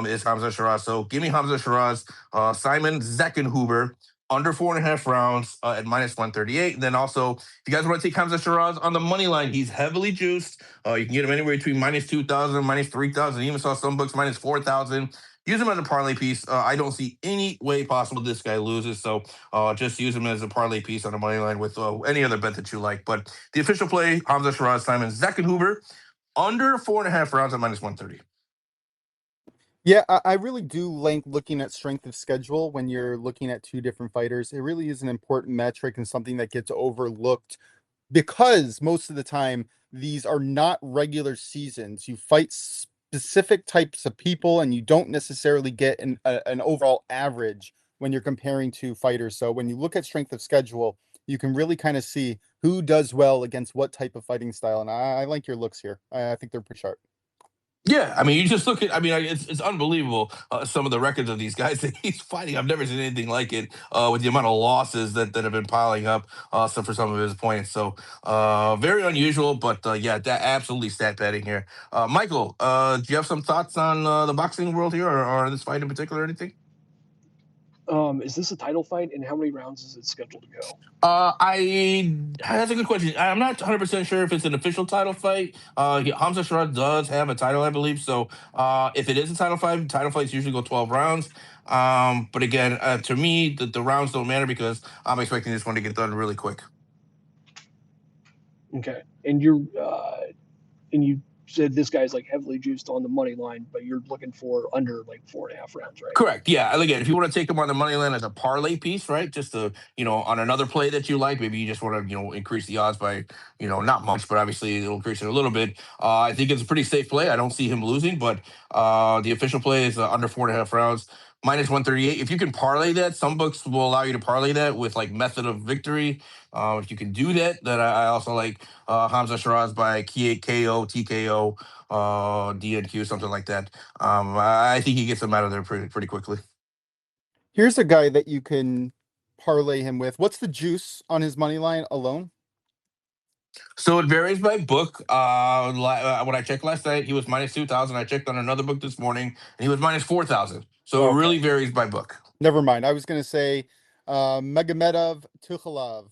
Is Hamza Shiraz. So give me Hamza Shiraz, Simon Zeckenhuber, under 4.5 rounds at -138. And then also, if you guys want to take Hamza Shiraz on the money line, he's heavily juiced. You can get him anywhere between -2,000, -3,000. Even saw some books -4,000. Use him as a parlay piece. I don't see any way possible this guy loses. So just use him as a parlay piece on the money line with any other bet that you like. But the official play, Hamza Shiraz, Simon Zeckenhuber, under 4.5 rounds at -130. Yeah, I really do like looking at strength of schedule when you're looking at two different fighters. It really is an important metric and something that gets overlooked because most of the time these are not regular seasons. You fight specific types of people and you don't necessarily get an overall average when you're comparing two fighters. So when you look at strength of schedule, you can really kind of see who does well against what type of fighting style. And I like your looks here. I think they're pretty sharp. Yeah, I mean, you just look at. I mean, it's unbelievable some of the records of these guys that he's fighting. I've never seen anything like it with the amount of losses that have been piling up. So for some of his points, so very unusual. But yeah, that absolutely stat padding here. Michael, do you have some thoughts on the boxing world here, or this fight in particular, or anything? Is this a title fight, and how many rounds is it scheduled to go? That's a good question. I'm not 100% sure if it's an official title fight. Hamza Shiraz does have a title, I believe. So if it is a title fights usually go 12 rounds. But again, to me, the rounds don't matter because I'm expecting this one to get done really quick. Okay, and you said this guy's like heavily juiced on the money line, but you're looking for under like 4.5 rounds, right? Correct. Yeah. And again, if you want to take them on the money line as a parlay piece, right? Just to, on another play that you like, maybe you just want to, increase the odds by, not much, but obviously it'll increase it a little bit. I think it's a pretty safe play. I don't see him losing, but the official play is under 4.5 rounds, minus 138. If you can parlay that, some books will allow you to parlay that with like method of victory. If you can do that, then I also like Hamza Shiraz by KO, TKO, DNQ, something like that. I think he gets them out of there pretty quickly. Here's a guy that you can parlay him with. What's the juice on his money line alone? So it varies by book. When I checked last night, he was minus 2,000. I checked on another book this morning, and he was minus 4,000. So it really varies by book. Never mind. I was going to say Magomedov Tushalov.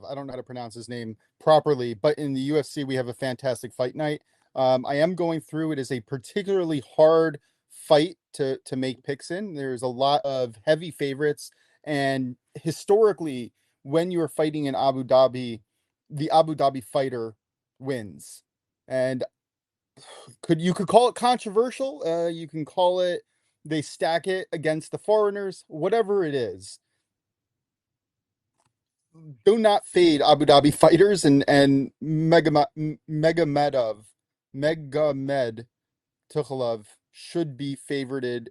I don't know how to pronounce his name properly, but in the UFC, we have a fantastic fight night. I am going through. It is a particularly hard fight to make picks in. There's a lot of heavy favorites, and historically, when you are fighting in Abu Dhabi, the Abu Dhabi fighter wins. And you could call it controversial. You can call it they stack it against the foreigners, whatever it is. Do not fade Abu Dhabi fighters, and Megamed Tukhalov should be favorited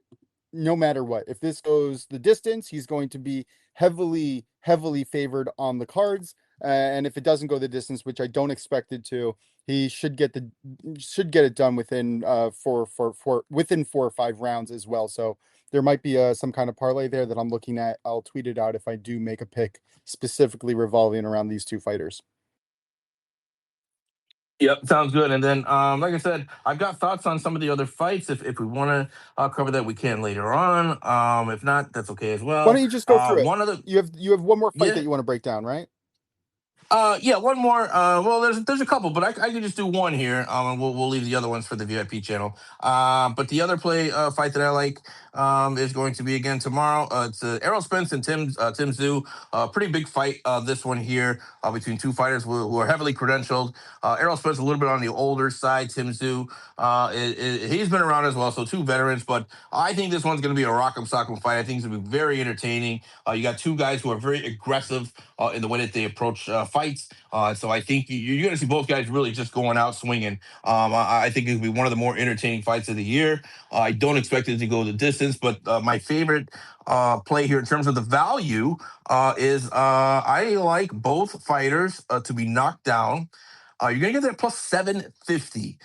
no matter what. If this goes the distance, he's going to be heavily favored on the cards. And if it doesn't go the distance, which I don't expect it to, he should get it done within 4 or 5 rounds as well. So there might be some kind of parlay there that I'm looking at. I'll tweet it out if I do make a pick specifically revolving around these two fighters. Yep, sounds good. And then, like I said, I've got thoughts on some of the other fights. If we want to cover that, we can later on. If not, that's okay as well. Why don't you just go through it? One of the You have one more fight that you want to break down, right? Yeah, one more. Well, there's a couple, but I can just do one here. And we'll leave the other ones for the VIP channel. But the other fight that I like is going to be again tomorrow. It's Errol Spence and Tim Tszyu. Pretty big fight. This one here between two fighters who are heavily credentialed. Errol Spence a little bit on the older side. Tim Tszyu, he's been around as well, so two veterans. But I think this one's going to be a rock'em sock'em fight. I think it's going to be very entertaining. You got two guys who are very aggressive in the way that they approach fights. So I think you're going to see both guys really just going out swinging. I think it'll be one of the more entertaining fights of the year. I don't expect it to go the distance, but my favorite play here in terms of the value is I like both fighters to be knocked down. You're going to get that plus 750.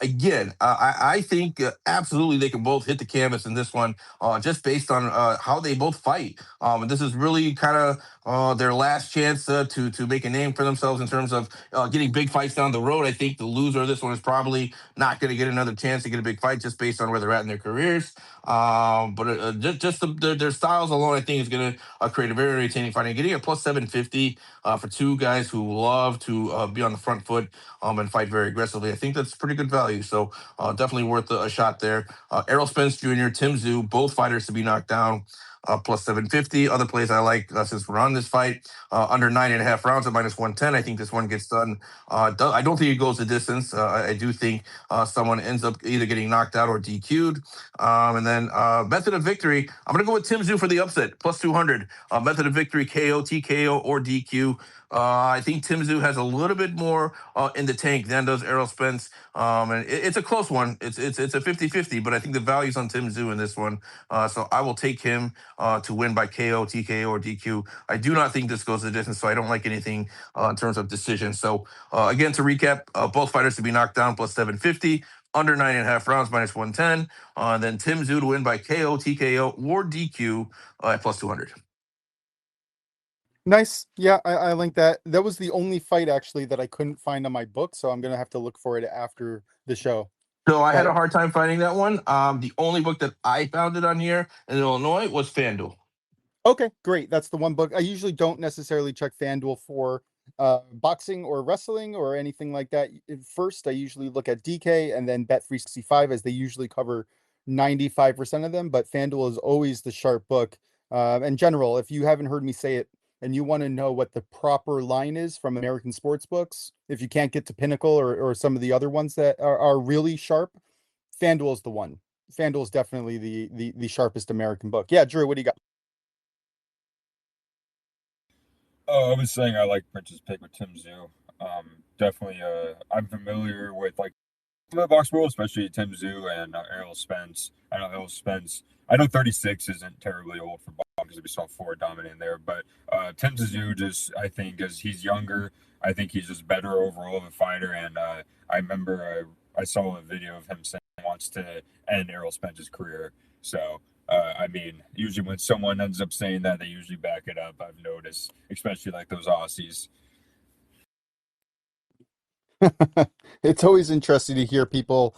Again, I think absolutely they can both hit the canvas in this one just based on how they both fight. And this is really kind of their last chance to make a name for themselves in terms of getting big fights down the road. I think the loser of this one is probably not going to get another chance to get a big fight just based on where they're at in their careers. But just their styles alone, I think, is going to create a very entertaining fight. And getting a plus 750 for two guys who love to be on the front foot and fight very aggressively, I think that's pretty good value. So definitely worth a shot there. Errol Spence Jr., Tim Tszyu, both fighters to be knocked down. Plus 750. Other plays I like since we're on this fight, under 9.5 rounds at minus 110. I think this one gets done. I don't think it goes the distance. I do think someone ends up either getting knocked out or DQ'd. And then method of victory, I'm going to go with Tim Tszyu for the upset, plus 200. Method of victory, KO, TKO, or DQ. I think Tim Tszyu has a little bit more in the tank than does Errol Spence. And it's a close one. It's a 50-50, but I think the value's on Tim Tszyu in this one. So I will take him to win by KO, TKO, or DQ. I do not think this goes the distance, so I don't like anything in terms of decision. So again, to recap, both fighters to be knocked down, plus 750. Under 9.5 rounds, minus 110. Then Tim Tszyu to win by KO, TKO, or DQ at plus 200. Nice. Yeah, I like that. That was the only fight actually that I couldn't find on my book, so I'm gonna have to look for it after the show. So I had a hard time finding that one. The only book that I found it on here in Illinois was FanDuel. Okay, great. That's the one book. I usually don't necessarily check FanDuel for boxing or wrestling or anything like that. First, I usually look at DK and then Bet365 as they usually cover 95% of them. But FanDuel is always the sharp book. In general, if you haven't heard me say it and you want to know what the proper line is from American sports books, if you can't get to Pinnacle or some of the other ones that are really sharp, FanDuel is the one. FanDuel is definitely the sharpest American book. Yeah, Drew, what do you got? Oh, I was saying I like Prince's pick with Tim Zoo. Definitely, I'm familiar with like the box world, especially Tim Zoo and Errol Spence. I know 36 isn't terribly old for boxers. We saw Ford dominant there, but Tim Zoo just, I think, as he's younger, I think he's just better overall of a fighter. And I remember I saw a video of him saying he wants to end Errol Spence's career. So, I mean, usually when someone ends up saying that, they usually back it up. I've noticed, especially like those Aussies. It's always interesting to hear people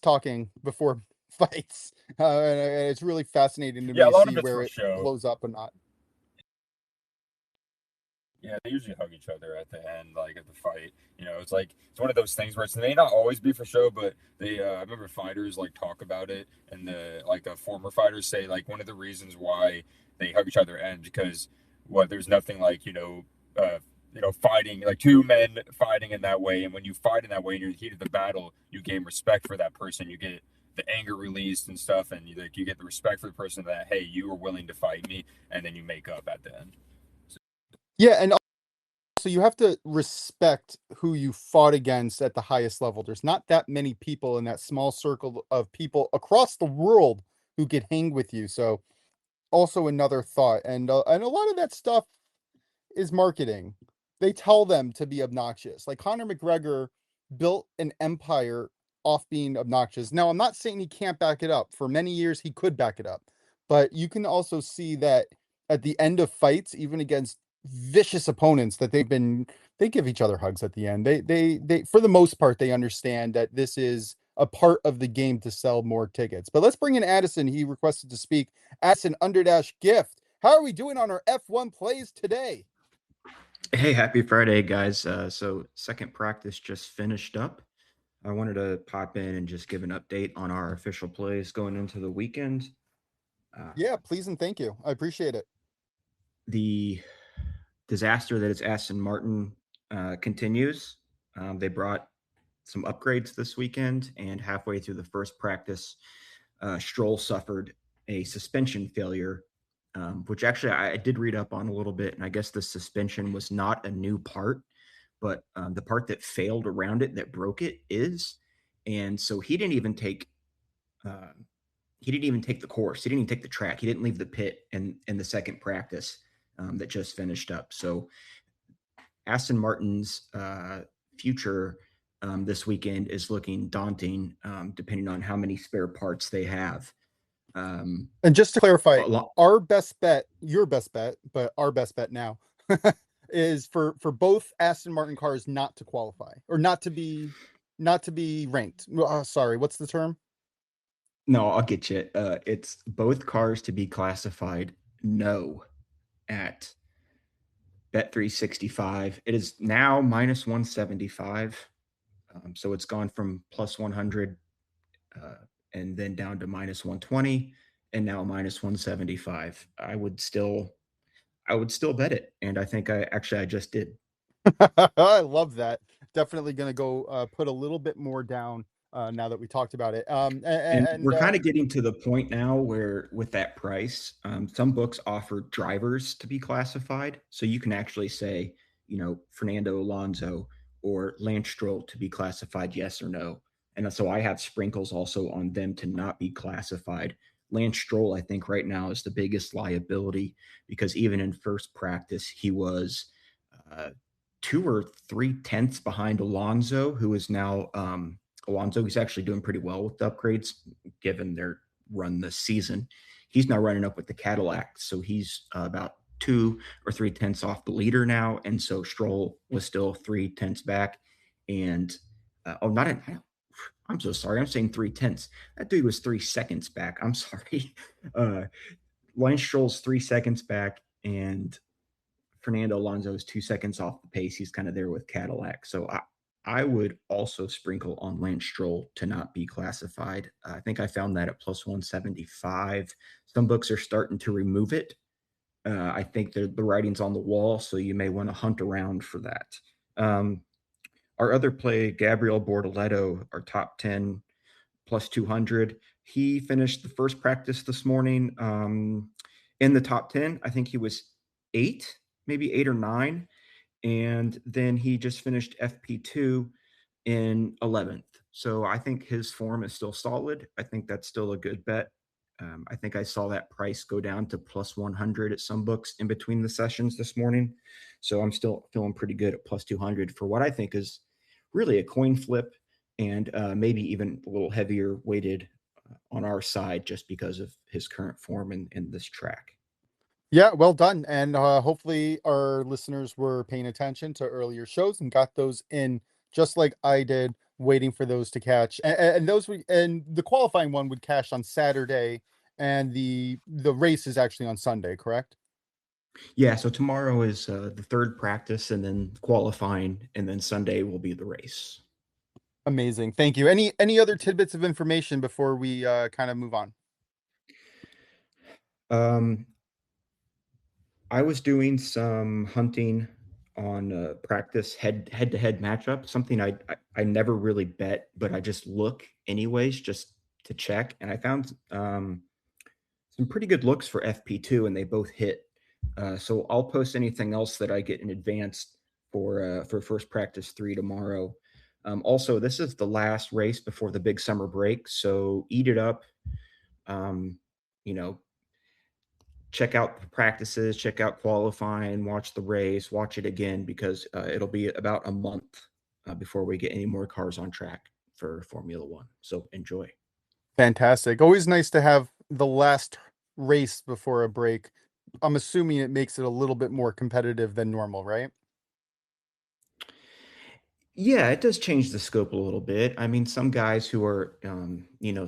talking before fights. And it's really fascinating to me Yeah, a to lot of see it's where for it show. blows up or not. Yeah, they usually hug each other at the end, like at the fight. It's like it's one of those things where it may not always be for show, but they I remember fighters like talk about it, and the former fighters say like one of the reasons why they hug each other and because there's nothing like fighting like two men fighting in that way, and when you fight in that way in your heat of the battle, you gain respect for that person, you get the anger released and stuff, and you get the respect for the person that hey, you were willing to fight me, and then you make up at the end. Yeah, and so you have to respect who you fought against at the highest level. There's not that many people in that small circle of people across the world who could hang with you. So also another thought, and a lot of that stuff is marketing. They tell them to be obnoxious. Like Conor McGregor built an empire off being obnoxious. Now, I'm not saying he can't back it up. For many years, he could back it up. But you can also see that at the end of fights, even against vicious opponents, that they give each other hugs at the end. They for the most part, they understand that this is a part of the game to sell more tickets. But let's bring in Addison. He requested to speak. Addison Underdash Gift. How are we doing on our F1 plays today? Hey, happy Friday, guys. So second practice just finished up. I wanted to pop in and just give an update on our official plays going into the weekend. Yeah, please and thank you. I appreciate it. The disaster that is Aston Martin continues. They brought some upgrades this weekend, and halfway through the first practice, Stroll suffered a suspension failure, which actually I did read up on a little bit, and I guess the suspension was not a new part, but the part that failed around it that broke it is. And so he didn't even take the course. He didn't even take the track. He didn't leave the pit in the second practice that just finished up. So Aston Martin's future this weekend is looking daunting, depending on how many spare parts they have. And just to clarify, our best bet, your best bet, but our best bet now is for both Aston Martin cars not to qualify or not to be ranked. Sorry, what's the term? No, I'll get you. It's both cars to be classified no at Bet365. It is now minus 175. So it's gone from plus 100 and then down to minus 120 and now minus 175. I would still bet it. And I think I just did. I love that. Definitely going to go put a little bit more down now that we talked about it. And we're kind of getting to the point now where with that price, some books offer drivers to be classified. So you can actually say, Fernando Alonso or Lance Stroll to be classified yes or no. And so I have sprinkles also on them to not be classified. Lance Stroll, I think right now is the biggest liability because even in first practice, he was 2 or 3 tenths behind Alonso, who is now Alonso. He's actually doing pretty well with the upgrades given their run this season. He's now running up with the Cadillac. So he's about 2 or 3 tenths off the leader now. And so Stroll was still 3 tenths back. And I'm so sorry. I'm saying 3 tenths. That dude was 3 seconds back. I'm sorry. Lance Stroll's 3 seconds back, and Fernando Alonso is 2 seconds off the pace. He's kind of there with Cadillac. So I would also sprinkle on Lance Stroll to not be classified. I think I found that at plus 175. Some books are starting to remove it. I think the writing's on the wall, so you may want to hunt around for that. Our other play, Gabriel Bortoleto, our top 10 plus 200. He finished the first practice this morning in the top 10. I think he was maybe 8 or 9. And then he just finished FP2 in 11th. So I think his form is still solid. I think that's still a good bet. I think I saw that price go down to plus 100 at some books in between the sessions this morning. So I'm still feeling pretty good at plus 200 for what I think is really a coin flip, and maybe even a little heavier weighted on our side just because of his current form in this track. Yeah, well done. And hopefully our listeners were paying attention to earlier shows and got those in just like I did, waiting for those to catch. And the qualifying one would cash on Saturday, and the race is actually on Sunday, correct? Yeah, so tomorrow is the third practice, and then qualifying, and then Sunday will be the race. Amazing. Thank you. Any other tidbits of information before we kind of move on? I was doing some hunting on practice head-to-head matchup, something I never really bet, but I just look anyways just to check, and I found some pretty good looks for FP2, and they both hit. So I'll post anything else that I get in advance for first practice 3 tomorrow. Also, this is the last race before the big summer break, so eat it up. Check out the practices, check out qualifying, watch the race, watch it again, because it'll be about a month before we get any more cars on track for Formula One. So enjoy. Fantastic. Always nice to have the last race before a break. I'm assuming it makes it a little bit more competitive than normal, right? Yeah, it does change the scope a little bit. I mean, some guys who are,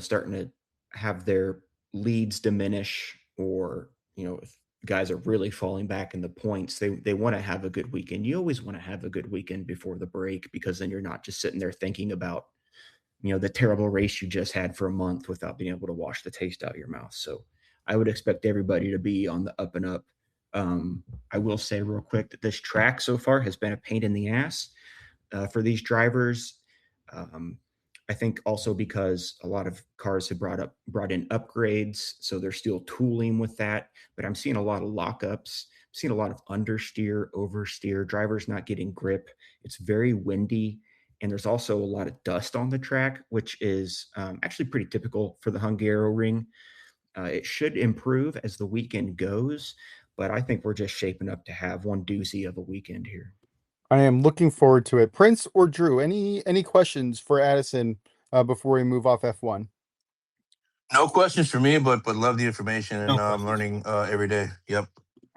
starting to have their leads diminish, or, if guys are really falling back in the points, they want to have a good weekend. You always want to have a good weekend before the break, because then you're not just sitting there thinking about, the terrible race you just had for a month without being able to wash the taste out of your mouth. So I would expect everybody to be on the up and up. I will say real quick that this track so far has been a pain in the ass for these drivers. I think also because a lot of cars have brought in upgrades, so they're still tooling with that. But I'm seeing a lot of lockups. I'm seeing a lot of understeer, oversteer, drivers not getting grip. It's very windy, and there's also a lot of dust on the track, which is actually pretty typical for the Hungaroring. It should improve as the weekend goes, but I think we're just shaping up to have one doozy of a weekend here. I am looking forward to it. Prince or Drew, any questions for Addison before we move off F1? No questions for me, but love the information, and No learning every day. Yep.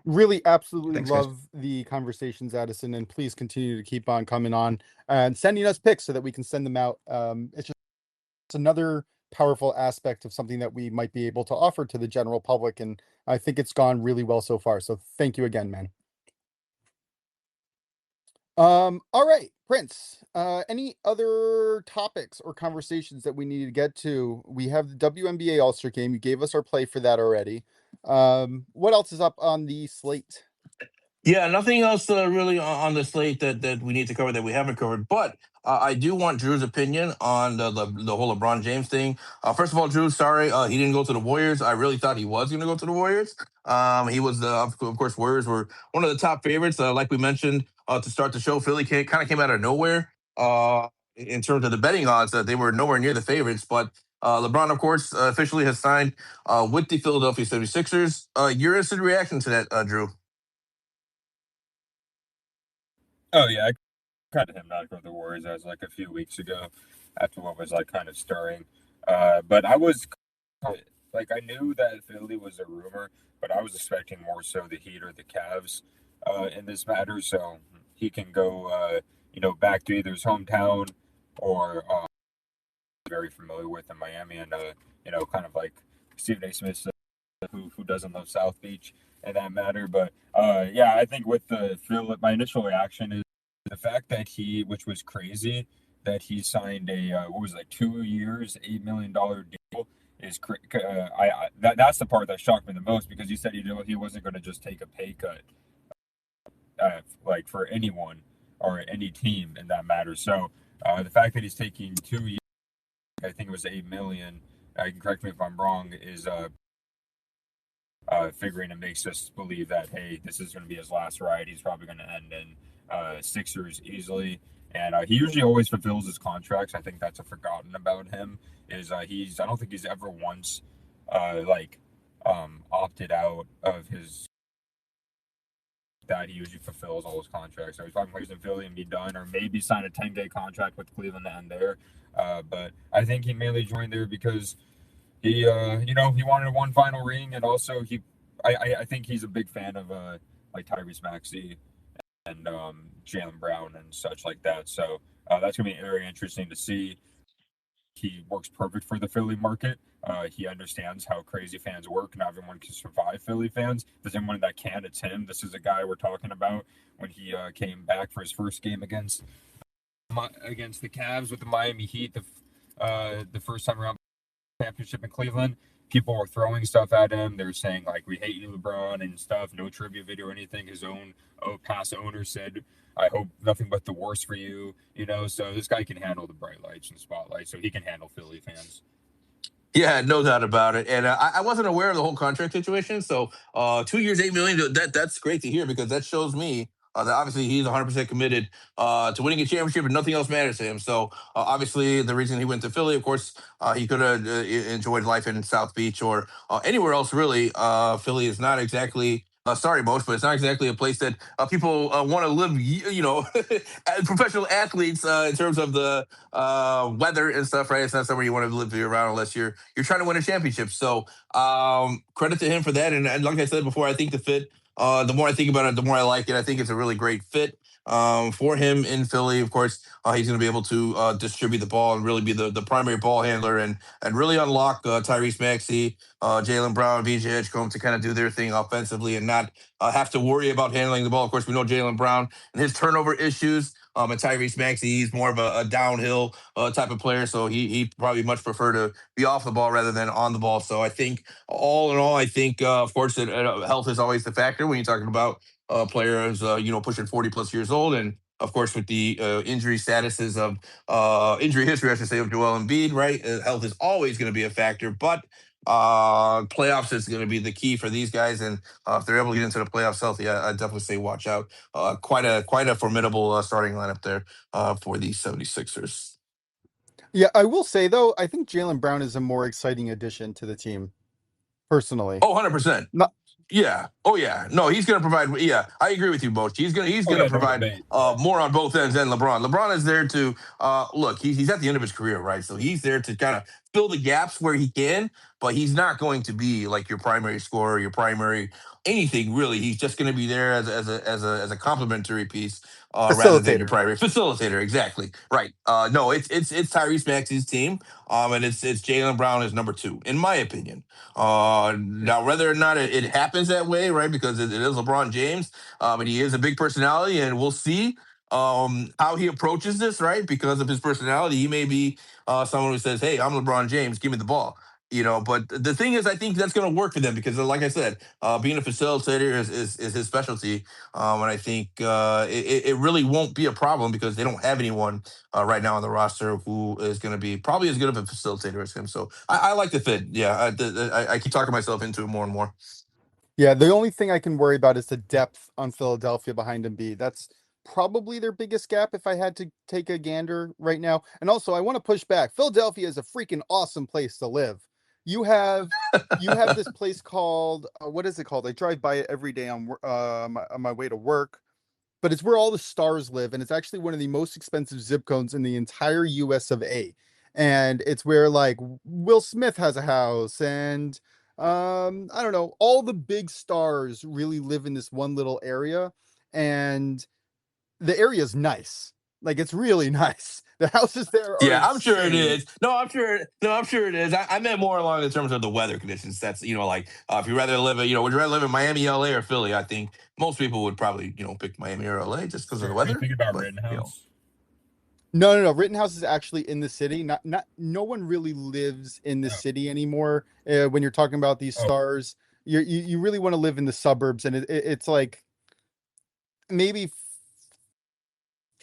Really absolutely Thanks, guys. love the conversations, Addison, and please continue to keep on coming on and sending us picks so that we can send them out. It's another powerful aspect of something that we might be able to offer to the general public, and I think it's gone really well so far. So thank you again, man. All right, Prince, any other topics or conversations that we need to get to? We have the WNBA All-Star Game. You gave us our play for that already. What else is up on the slate? Yeah, nothing else really on the slate that we need to cover that we haven't covered. But I do want Drew's opinion on the whole LeBron James thing. First of all, Drew, sorry he didn't go to the Warriors. I really thought he was going to go to the Warriors. He was, of course, Warriors were one of the top favorites. Like we mentioned to start the show, Philly kind of came out of nowhere in terms of the betting odds. They were nowhere near the favorites. But LeBron, of course, officially has signed with the Philadelphia 76ers. Your instant reaction to that, Drew? Oh yeah, I kind of him not go to the Warriors as like a few weeks ago, after what was like kind of stirring. But I was like, I knew that Philly was a rumor, but I was expecting more so the Heat or the Cavs in this matter. So he can go, back to either his hometown or very familiar with in Miami, and kind of like Stephen A. Smith, who doesn't love South Beach in that matter. But yeah, I think with the Phil, my initial reaction is the fact that which was crazy, that he signed a what was it, like 2 years, $8 million deal. is that's the part that shocked me the most, because he said he wasn't going to just take a pay cut, like for anyone or any team in that matter. So the fact that he's taking 2 years, I think it was $8 million. You can correct me if I'm wrong. Is figuring it makes us believe that, hey, this is going to be his last ride. He's probably going to end in Sixers easily. And he usually always fulfills his contracts. I think that's a forgotten about him. I don't think he's ever once opted out of his. That he usually fulfills all his contracts. So he's probably plays in Philly and be done, or maybe sign a 10-day contract with Cleveland to end there. But I think he mainly joined there because he wanted one final ring, and also I think he's a big fan of like Tyrese Maxey and Jaylen Brown and such like that. So that's gonna be very interesting to see. He works perfect for the Philly market. He understands how crazy fans work. Not everyone can survive Philly fans. There's anyone that can, it's him. This is a guy we're talking about when he came back for his first game against the Cavs with the Miami Heat, the first time around championship in Cleveland. People were throwing stuff at him. They were saying, like, we hate you, LeBron, and stuff. No tribute video or anything. His own past owner said, I hope nothing but the worst for you. So this guy can handle the bright lights and spotlight, so he can handle Philly fans. Yeah, no doubt about it. And I wasn't aware of the whole contract situation. So 2 years, $8 million. That's great to hear, because that shows me that obviously he's 100% committed to winning a championship, and nothing else matters to him. So obviously the reason he went to Philly, of course, he could have enjoyed life in South Beach or anywhere else really. Philly is not exactly. Sorry, Most, but it's not exactly a place that people want to live. As professional athletes, in terms of the weather and stuff, right? It's not somewhere you want to live year round unless you're trying to win a championship. So credit to him for that. And like I said before, I think the fit. The more I think about it, the more I like it. I think it's a really great fit for him in Philly. Of course, he's going to be able to distribute the ball and really be the primary ball handler, and really unlock Tyrese Maxey, Jaylen Brown, VJ Edgecombe to kind of do their thing offensively and not have to worry about handling the ball. Of course, we know Jaylen Brown and his turnover issues. And Tyrese Maxey, he's more of a downhill type of player, so he probably much prefer to be off the ball rather than on the ball. So I think all in all, I think of course health is always the factor when you're talking about players, pushing 40 plus years old, and of course with the injury statuses of injury history, I should say, of Joel Embiid, right? Health is always going to be a factor, but playoffs is going to be the key for these guys, and if they're able to get into the playoffs healthy, I definitely say watch out. Quite a formidable starting lineup there for the 76ers. Yeah, I will say though, I think Jaylen Brown is a more exciting addition to the team, personally. Oh, 100%. Not, Yeah. Oh, yeah. No, he's going to provide. Yeah, I agree with you, Boach. He's gonna provide more on both ends than LeBron. LeBron is there to look. He's at the end of his career, right? So he's there to kind of fill the gaps where he can, but he's not going to be like your primary scorer, your primary anything really. He's just going to be there as a complementary piece, rather than your primary facilitator. Exactly. Right. No, it's Tyrese Maxey's team, and it's Jaylen Brown is number 2 in my opinion. Now, whether or not it happens that way, right? Because it is LeBron James, and he is a big personality, and we'll see how he approaches this, right? Because of his personality, he may be someone who says, "Hey, I'm LeBron James, give me the ball." But the thing is, I think that's going to work for them because, like I said, being a facilitator is his specialty, and I think it really won't be a problem because they don't have anyone right now on the roster who is going to be probably as good of a facilitator as him. So I like the fit. Yeah, I keep talking myself into it more and more. Yeah, the only thing I can worry about is the depth on Philadelphia behind Embiid. That's probably their biggest gap if I had to take a gander right now. And also, I want to push back. Philadelphia is a freaking awesome place to live. You have this place called what is it called? I drive by it every day on my way to work, but it's where all the stars live, and it's actually one of the most expensive zip codes in the entire US of A. And it's where like Will Smith has a house, and I don't know, all the big stars really live in this one little area, and the area is nice. Like it's really nice. The houses there are Yeah, I'm sure it insane. is. No, I'm sure. No, I'm sure it is. I meant more along in terms of the weather conditions. That's like if you rather live would you rather live in Miami, LA, or Philly? I think most people would probably pick Miami or LA just because of the Are you weather. thinking about But Rittenhouse? No. Rittenhouse is actually in the city. Not. No one really lives in the Oh. city anymore. When you're talking about these Oh, stars, you really want to live in the suburbs, and it's like maybe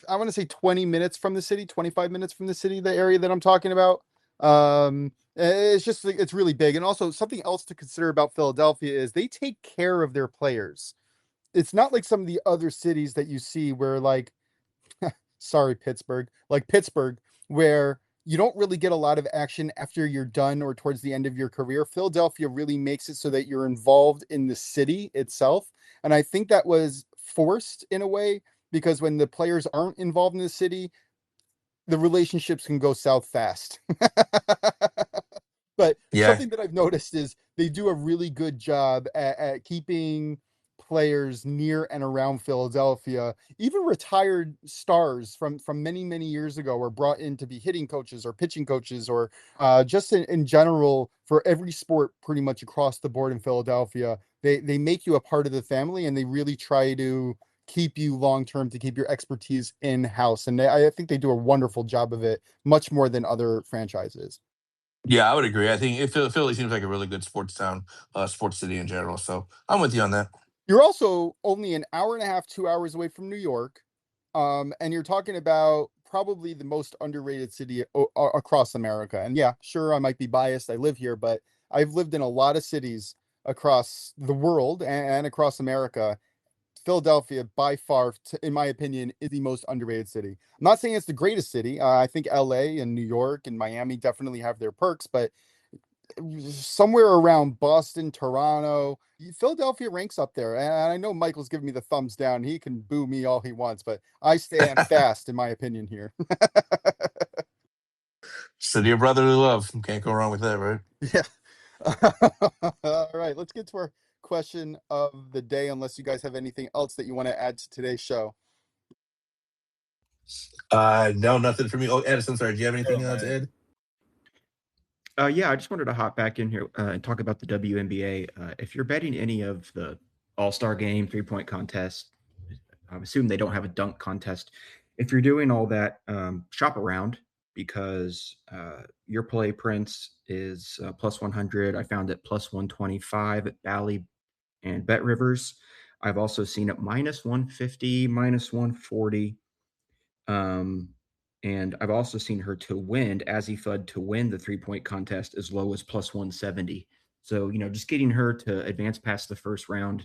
I want to say 20 minutes from the city, 25 minutes from the city, the area that I'm talking about. It's just it's really big. And also something else to consider about Philadelphia is they take care of their players. It's not like some of the other cities that you see where like sorry, Pittsburgh, like Pittsburgh, where you don't really get a lot of action after you're done or towards the end of your career. Philadelphia really makes it so that you're involved in the city itself. And I think that was forced in a way because when the players aren't involved in the city, the relationships can go south fast. But Yeah, something that I've noticed is they do a really good job at keeping players near and around Philadelphia. Even retired stars from many years ago are brought in to be hitting coaches or pitching coaches or just in general for every sport pretty much across the board in Philadelphia. They make you a part of the family and they really try to keep you long term to keep your expertise in house. And I think they do a wonderful job of it, much more than other franchises. yeah, I would agree. I think Philly seems like a really good sports town, sports city in general. So I'm with you on that. You're also only an hour and a half, 2 hours away from New York. And you're talking about probably the most underrated city across America. And yeah, sure, I might be biased. I live here, but I've lived in a lot of cities across the world and across America. Philadelphia, by far, in my opinion, is the most underrated city. I'm not saying it's the greatest city. I think LA and New York and Miami definitely have their perks, but somewhere around Boston, Toronto, Philadelphia ranks up there. And I know Michael's giving me the thumbs down. He can boo me all he wants, but I stand fast in my opinion here. City of brotherly love. Can't go wrong with that, right? Yeah. All right, let's get to our question of the day, unless you guys have anything else that you want to add to today's show. No, nothing for me. Oh, Edison, sorry. Do you have anything oh to man. add? Yeah, I just wanted to hop back in here and talk about the WNBA. If you're betting any of the All-Star Game, three-point contest, I assume they don't have a dunk contest. If you're doing all that, shop around because your play Prince is plus 100. I found it plus 125 at Bally and Bet Rivers. I've also seen it minus 150, minus 140. And I've also seen her to win, Azzy Fudd to win the three-point contest as low as plus 170. So, just getting her to advance past the first round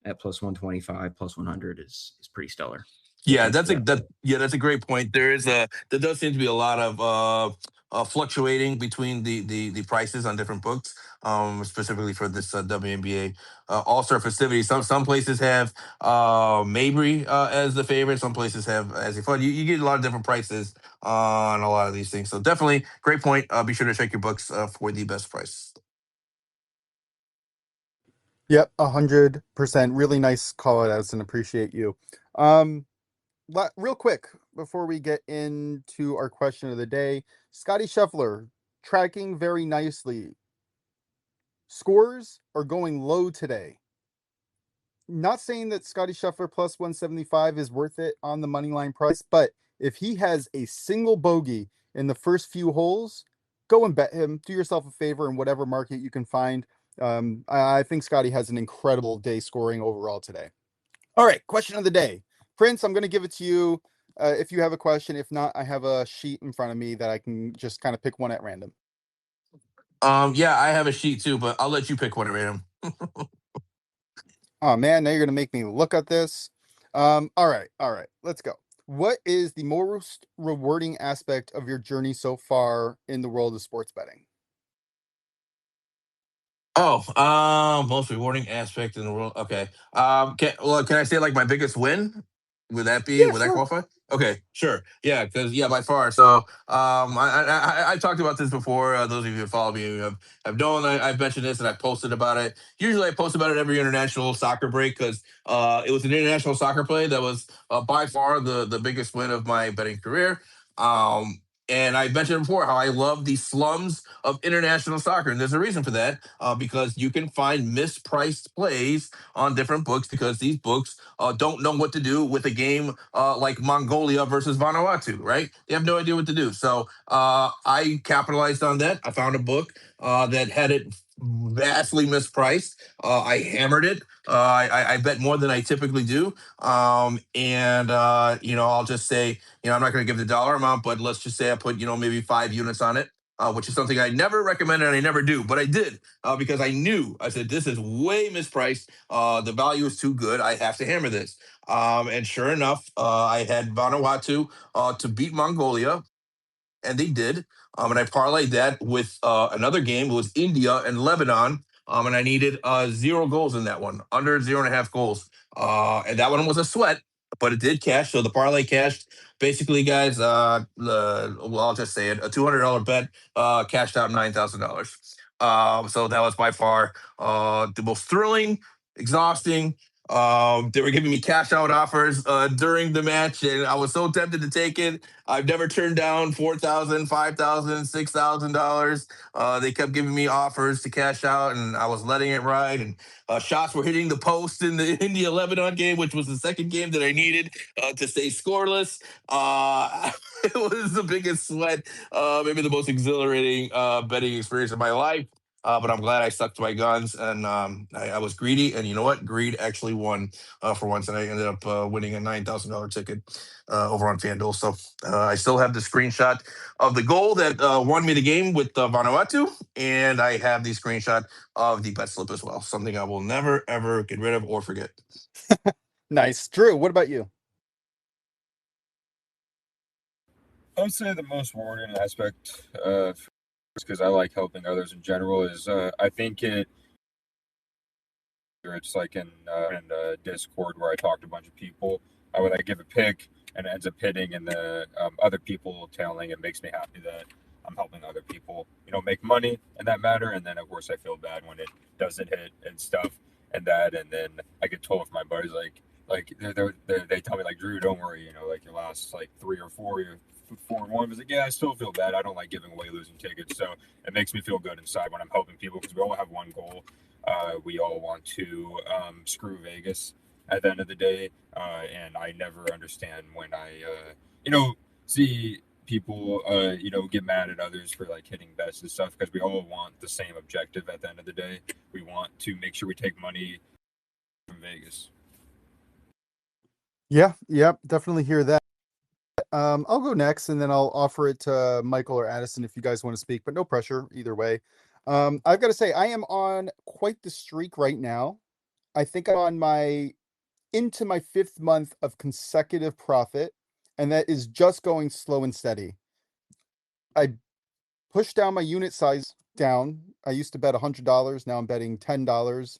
at plus 125, plus 100 is pretty stellar. So Yeah, thanks for that. that's a great point. There does seem to be a lot of fluctuating between the prices on different books, specifically for this WNBA All Star festivity. Some places have Mabry as the favorite. Some places have as a fun. You get a lot of different prices on a lot of these things. So definitely great point. Be sure to check your books for the best price. Yep, 100%. Really nice call out, Addison. Appreciate you. Um, Real quick before we get into our question of the day, Scotty Scheffler tracking very nicely. Scores are going low today. Not saying that Scotty Scheffler plus 175 is worth it on the money line price, but if he has a single bogey in the first few holes, go and bet him. Do yourself a favor in whatever market you can find. I think Scotty has an incredible day scoring overall today. All right, question of the day. Prince, I'm going to give it to you if you have a question. If not, I have a sheet in front of me that I can just kind of pick one at random. Yeah, I have a sheet too, but I'll let you pick one at random. Oh man, now you're going to make me look at this. All right, let's go. What is the most rewarding aspect of your journey so far in the world of sports betting? Oh, most rewarding aspect in the world. Okay. Can I say like my biggest win? Yeah, Would that sure. qualify? Okay, sure. Yeah, because yeah, by far. So, I talked about this before. Those of you who follow me have known I've mentioned this and I've posted about it. Usually, I post about it every international soccer break because it was an international soccer play that was by far the biggest win of my betting career. And I mentioned before how I love the slums of international soccer. And there's a reason for that, because you can find mispriced plays on different books because these books don't know what to do with a game like Mongolia versus Vanuatu, right? They have no idea what to do. So I capitalized on that. I found a book that had it vastly mispriced. I hammered it. I bet more than I typically do. And I'll just say, I'm not going to give the dollar amount, but let's just say I put, maybe 5 units on it. Which is something I never recommend and I never do, but I did because I said, this is way mispriced. The value is too good. I have to hammer this. And sure enough, I had Vanuatu to beat Mongolia, and they did. And I parlayed that with another game. It was India and Lebanon. And I needed 0 goals in that one, under 0.5 goals. And that one was a sweat, but it did cash. So the parlay cashed. Basically, guys, well, I'll just say it: a $200 bet cashed out $9,000. So that was by far the most thrilling, exhausting. They were giving me cash out offers during the match, and I was so tempted to take it. I've never turned down $4,000, $5,000, $6,000. They kept giving me offers to cash out, and I was letting it ride. And shots were hitting the post in the India Lebanon game, which was the second game that I needed to stay scoreless. It was the biggest sweat, maybe the most exhilarating betting experience of my life. But I'm glad I stuck to my guns, and I was greedy. And you know what? Greed actually won for once, and I ended up winning a $9,000 ticket over on FanDuel. So I still have the screenshot of the goal that won me the game with Vanuatu, and I have the screenshot of the bet slip as well. Something I will never ever get rid of or forget. Nice. Drew, what about you? I would say the most rewarding aspect, because I like helping others in general, is I think it's like in Discord where I talk to a bunch of people. When I give a pick and it ends up hitting, and the other people telling, it makes me happy that I'm helping other people, make money in that matter. And then of course I feel bad when it doesn't hit and stuff and that. And then I get told from my buddies they tell me like, Drew, don't worry, like your last like 3 or 4, you're 4-1. I was like, yeah, I still feel bad. I don't like giving away losing tickets, so it makes me feel good inside when I'm helping people, because we all have one goal. We all want to screw Vegas at the end of the day, and I never understand when I see people get mad at others for like hitting bets and stuff, because we all want the same objective at the end of the day. We want to make sure we take money from Vegas. Yeah, definitely hear that. I'll go next, and then I'll offer it to Michael or Addison if you guys want to speak, but no pressure either way. I've got to say, I am on quite the streak right now. I think I'm on into my 5th month of consecutive profit, and that is just going slow and steady. I pushed down my unit size down. I used to bet $100. Now I'm betting $10.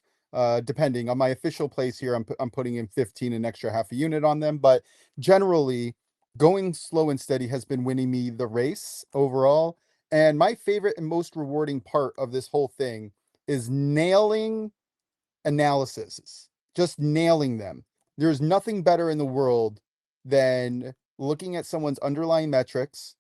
Depending on my official place here, I'm putting in 15, an extra half a unit on them. But generally, going slow and steady has been winning me the race overall. And my favorite and most rewarding part of this whole thing is nailing analysis, just nailing them. There's nothing better in the world than looking at someone's underlying metrics,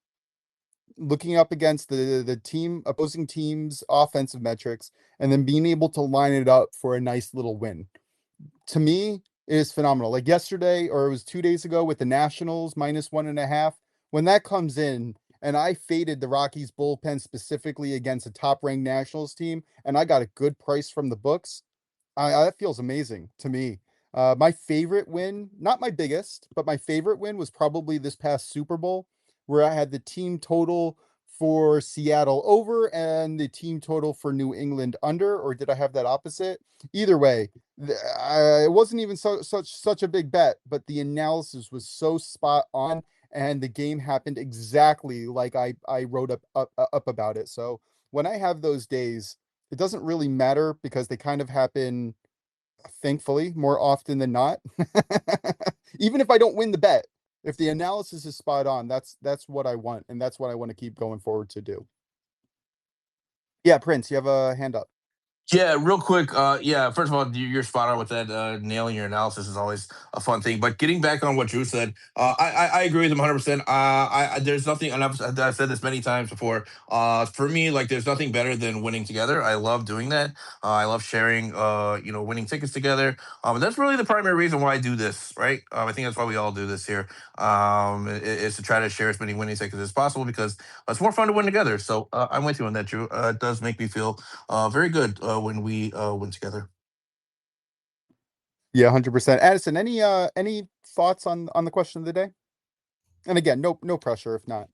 looking up against the opposing team's offensive metrics, and then being able to line it up for a nice little win. To me, it is phenomenal. Like yesterday, or it was 2 days ago with the Nationals -1.5. When that comes in, and I faded the Rockies bullpen specifically against a top-ranked Nationals team, and I got a good price from the books, that feels amazing to me. My favorite win, not my biggest, but my favorite win was probably this past Super Bowl, where I had the team total for Seattle over and the team total for New England under, or did I have that opposite? Either way, it wasn't even such a big bet, but the analysis was so spot on, and the game happened exactly like I wrote up about it. So when I have those days, it doesn't really matter because they kind of happen, thankfully, more often than not. Even if I don't win the bet, if the analysis is spot on, that's what I want, and that's what I want to keep going forward to do. Yeah, Prince, you have a hand up. Yeah, real quick. Yeah, first of all, you're spot on with that. Nailing your analysis is always a fun thing. But getting back on what Drew said, I agree with him 100%. There's nothing, and I've said this many times before. For me, like, there's nothing better than winning together. I love doing that. I love sharing, winning tickets together. And that's really the primary reason why I do this, right? I think that's why we all do this here. Is to try to share as many winning tickets as possible because it's more fun to win together. So I'm with you on that, Drew. It does make me feel very good when we win together. Yeah, 100%. Addison, any thoughts on the question of the day? And again, no pressure if not.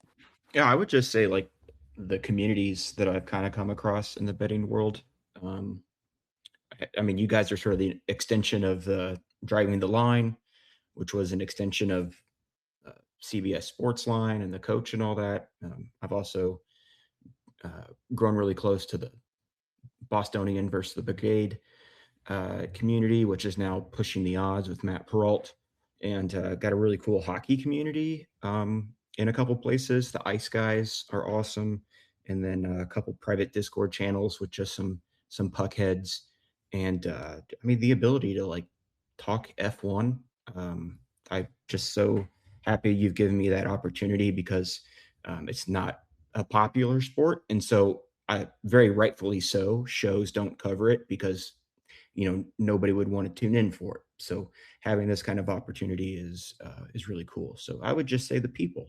Yeah, I would just say like the communities that I've kind of come across in the betting world. I mean, you guys are sort of the extension of the Driving the Line, which was an extension of CBS Sports Line and the coach and all that. I've also grown really close to the Bostonian versus the Brigade community, which is now pushing the odds with Matt Peralt, and got a really cool hockey community in a couple places. The Ice Guys are awesome, and then a couple private Discord channels with just some puck heads, and I mean the ability to like talk F1. I'm just so happy you've given me that opportunity because it's not a popular sport, and so I very rightfully so shows don't cover it because nobody would want to tune in for it. So having this kind of opportunity is really cool. So I would just say the people.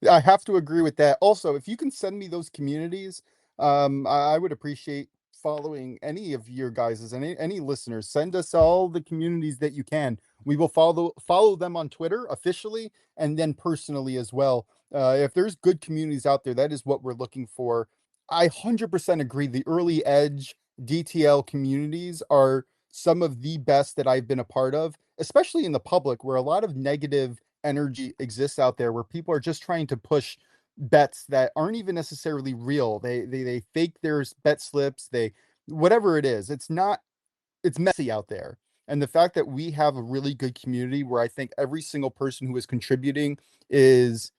I have to agree with that. Also, if you can send me those communities, I would appreciate following any of your guys's and any listeners. Send us all the communities that you can. We will follow them on Twitter officially and then personally as well. If there's good communities out there, that is what we're looking for. I 100% agree. The early edge DTL communities are some of the best that I've been a part of, especially in the public, where a lot of negative energy exists out there where people are just trying to push bets that aren't even necessarily real. They fake their bet slips, they whatever it is. It's messy out there. And the fact that we have a really good community where I think every single person who is contributing is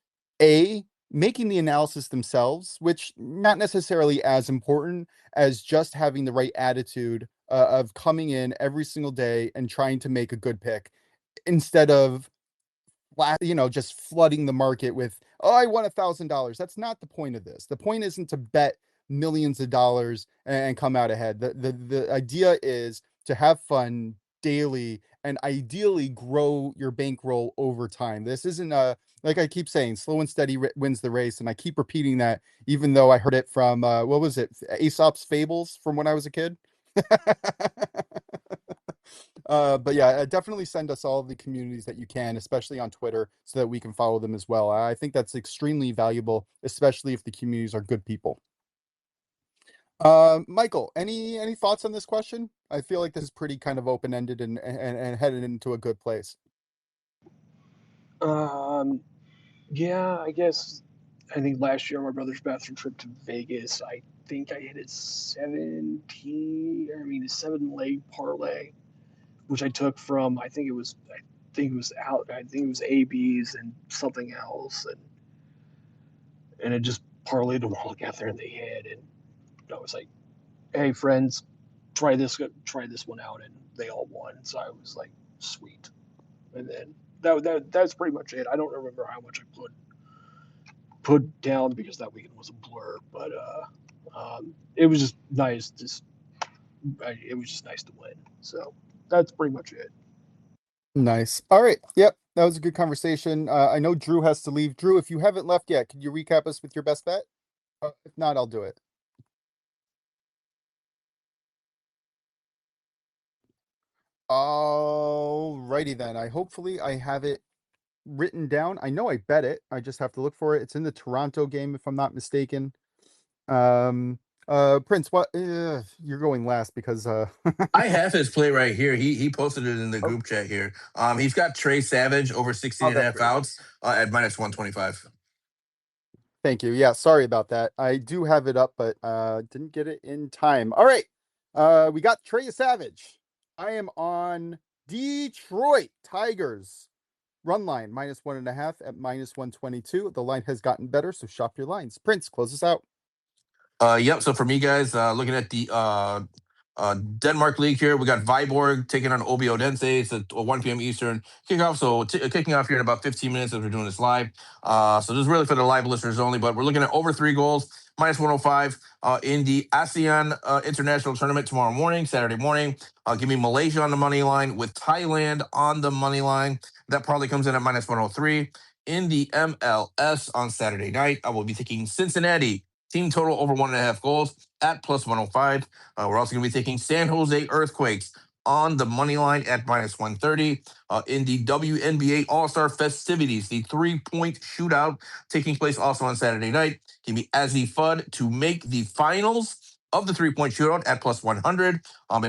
making the analysis themselves, which not necessarily as important as just having the right attitude of coming in every single day and trying to make a good pick instead of just flooding the market with, oh, I won $1,000. That's not the point of this. The point isn't to bet millions of dollars and come out ahead. The idea is to have fun daily and ideally grow your bankroll over time. This isn't like I keep saying, slow and steady wins the race. And I keep repeating that, even though I heard it from, what was it? Aesop's Fables from when I was a kid. But yeah, definitely send us all the communities that you can, especially on Twitter, so that we can follow them as well. I think that's extremely valuable, especially if the communities are good people. Michael, any thoughts on this question? I feel like this is pretty kind of open-ended and headed into a good place. Yeah, I guess. I think last year on my brother's bathroom trip to Vegas, I think I hit a 7-leg parlay, which I took from I think it was ABs and something else, and it just parlayed them all together and they hit, and I was like, hey friends, try this one out, and they all won. So I was like, sweet. And then that's pretty much it. I don't remember how much I put down because that weekend was a blur, but it was just nice. It was just nice to win. So that's pretty much it. Nice. All right. Yep. That was a good conversation. I know Drew has to leave. Drew, if you haven't left yet, could you recap us with your best bet? If not, I'll do it. All righty then. Hopefully I have it written down. I know I bet it. I just have to look for it. It's in the Toronto game, if I'm not mistaken. Prince, what you're going last because I have his play right here. He posted it in the Oh. group chat here. He's got Trey Savage over 16 and a that's half great. outs at minus 125. Thank you. Yeah, sorry about that. I do have it up, but didn't get it in time. All right. We got Trey Savage. I am on Detroit Tigers. Run line minus 1.5 at minus 122. The line has gotten better, so shop your lines. Prince, close us out. Yep. So for me, guys, looking at the Denmark League here, we got Viborg taking on OB Odense. It's a 1 p.m. Eastern kickoff. So kicking off here in about 15 minutes as we're doing this live. So this is really for the live listeners only, but we're looking at over 3 goals, minus 105 in the ASEAN International Tournament tomorrow morning, Saturday morning. Give me Malaysia on the money line with Thailand on the money line. That probably comes in at minus 103. In the MLS on Saturday night, I will be taking Cincinnati. Team total over 1.5 goals at plus 105. We're also going to be taking San Jose Earthquakes on the money line at minus 130. In the WNBA All-Star festivities, the 3-point shootout taking place also on Saturday night. Give me Azzy Fudd to make the finals of the 3-point shootout at plus 100.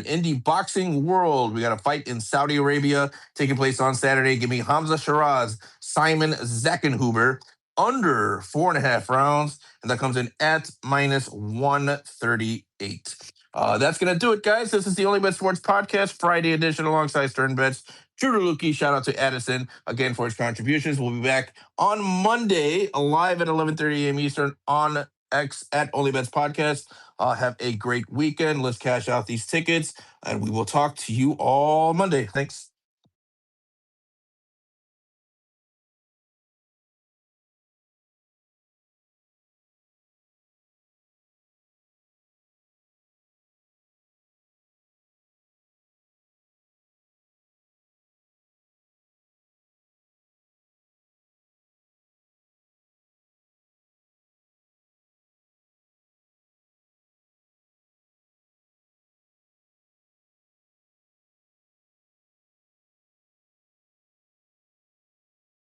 In the boxing world, we got a fight in Saudi Arabia taking place on Saturday. Give me Hamza Shiraz, Simon Zackenhuber, under 4.5 rounds, and that comes in at minus 138. That's going to do it, guys. This is the OnlyBets Sports Podcast, Friday edition alongside Stern Bets. Drew DeLucchi, shout out to Addison again for his contributions. We'll be back on Monday, live at 11:30 a.m. Eastern on X at OnlyBets Podcast. Have a great weekend. Let's cash out these tickets, and we will talk to you all Monday. Thanks.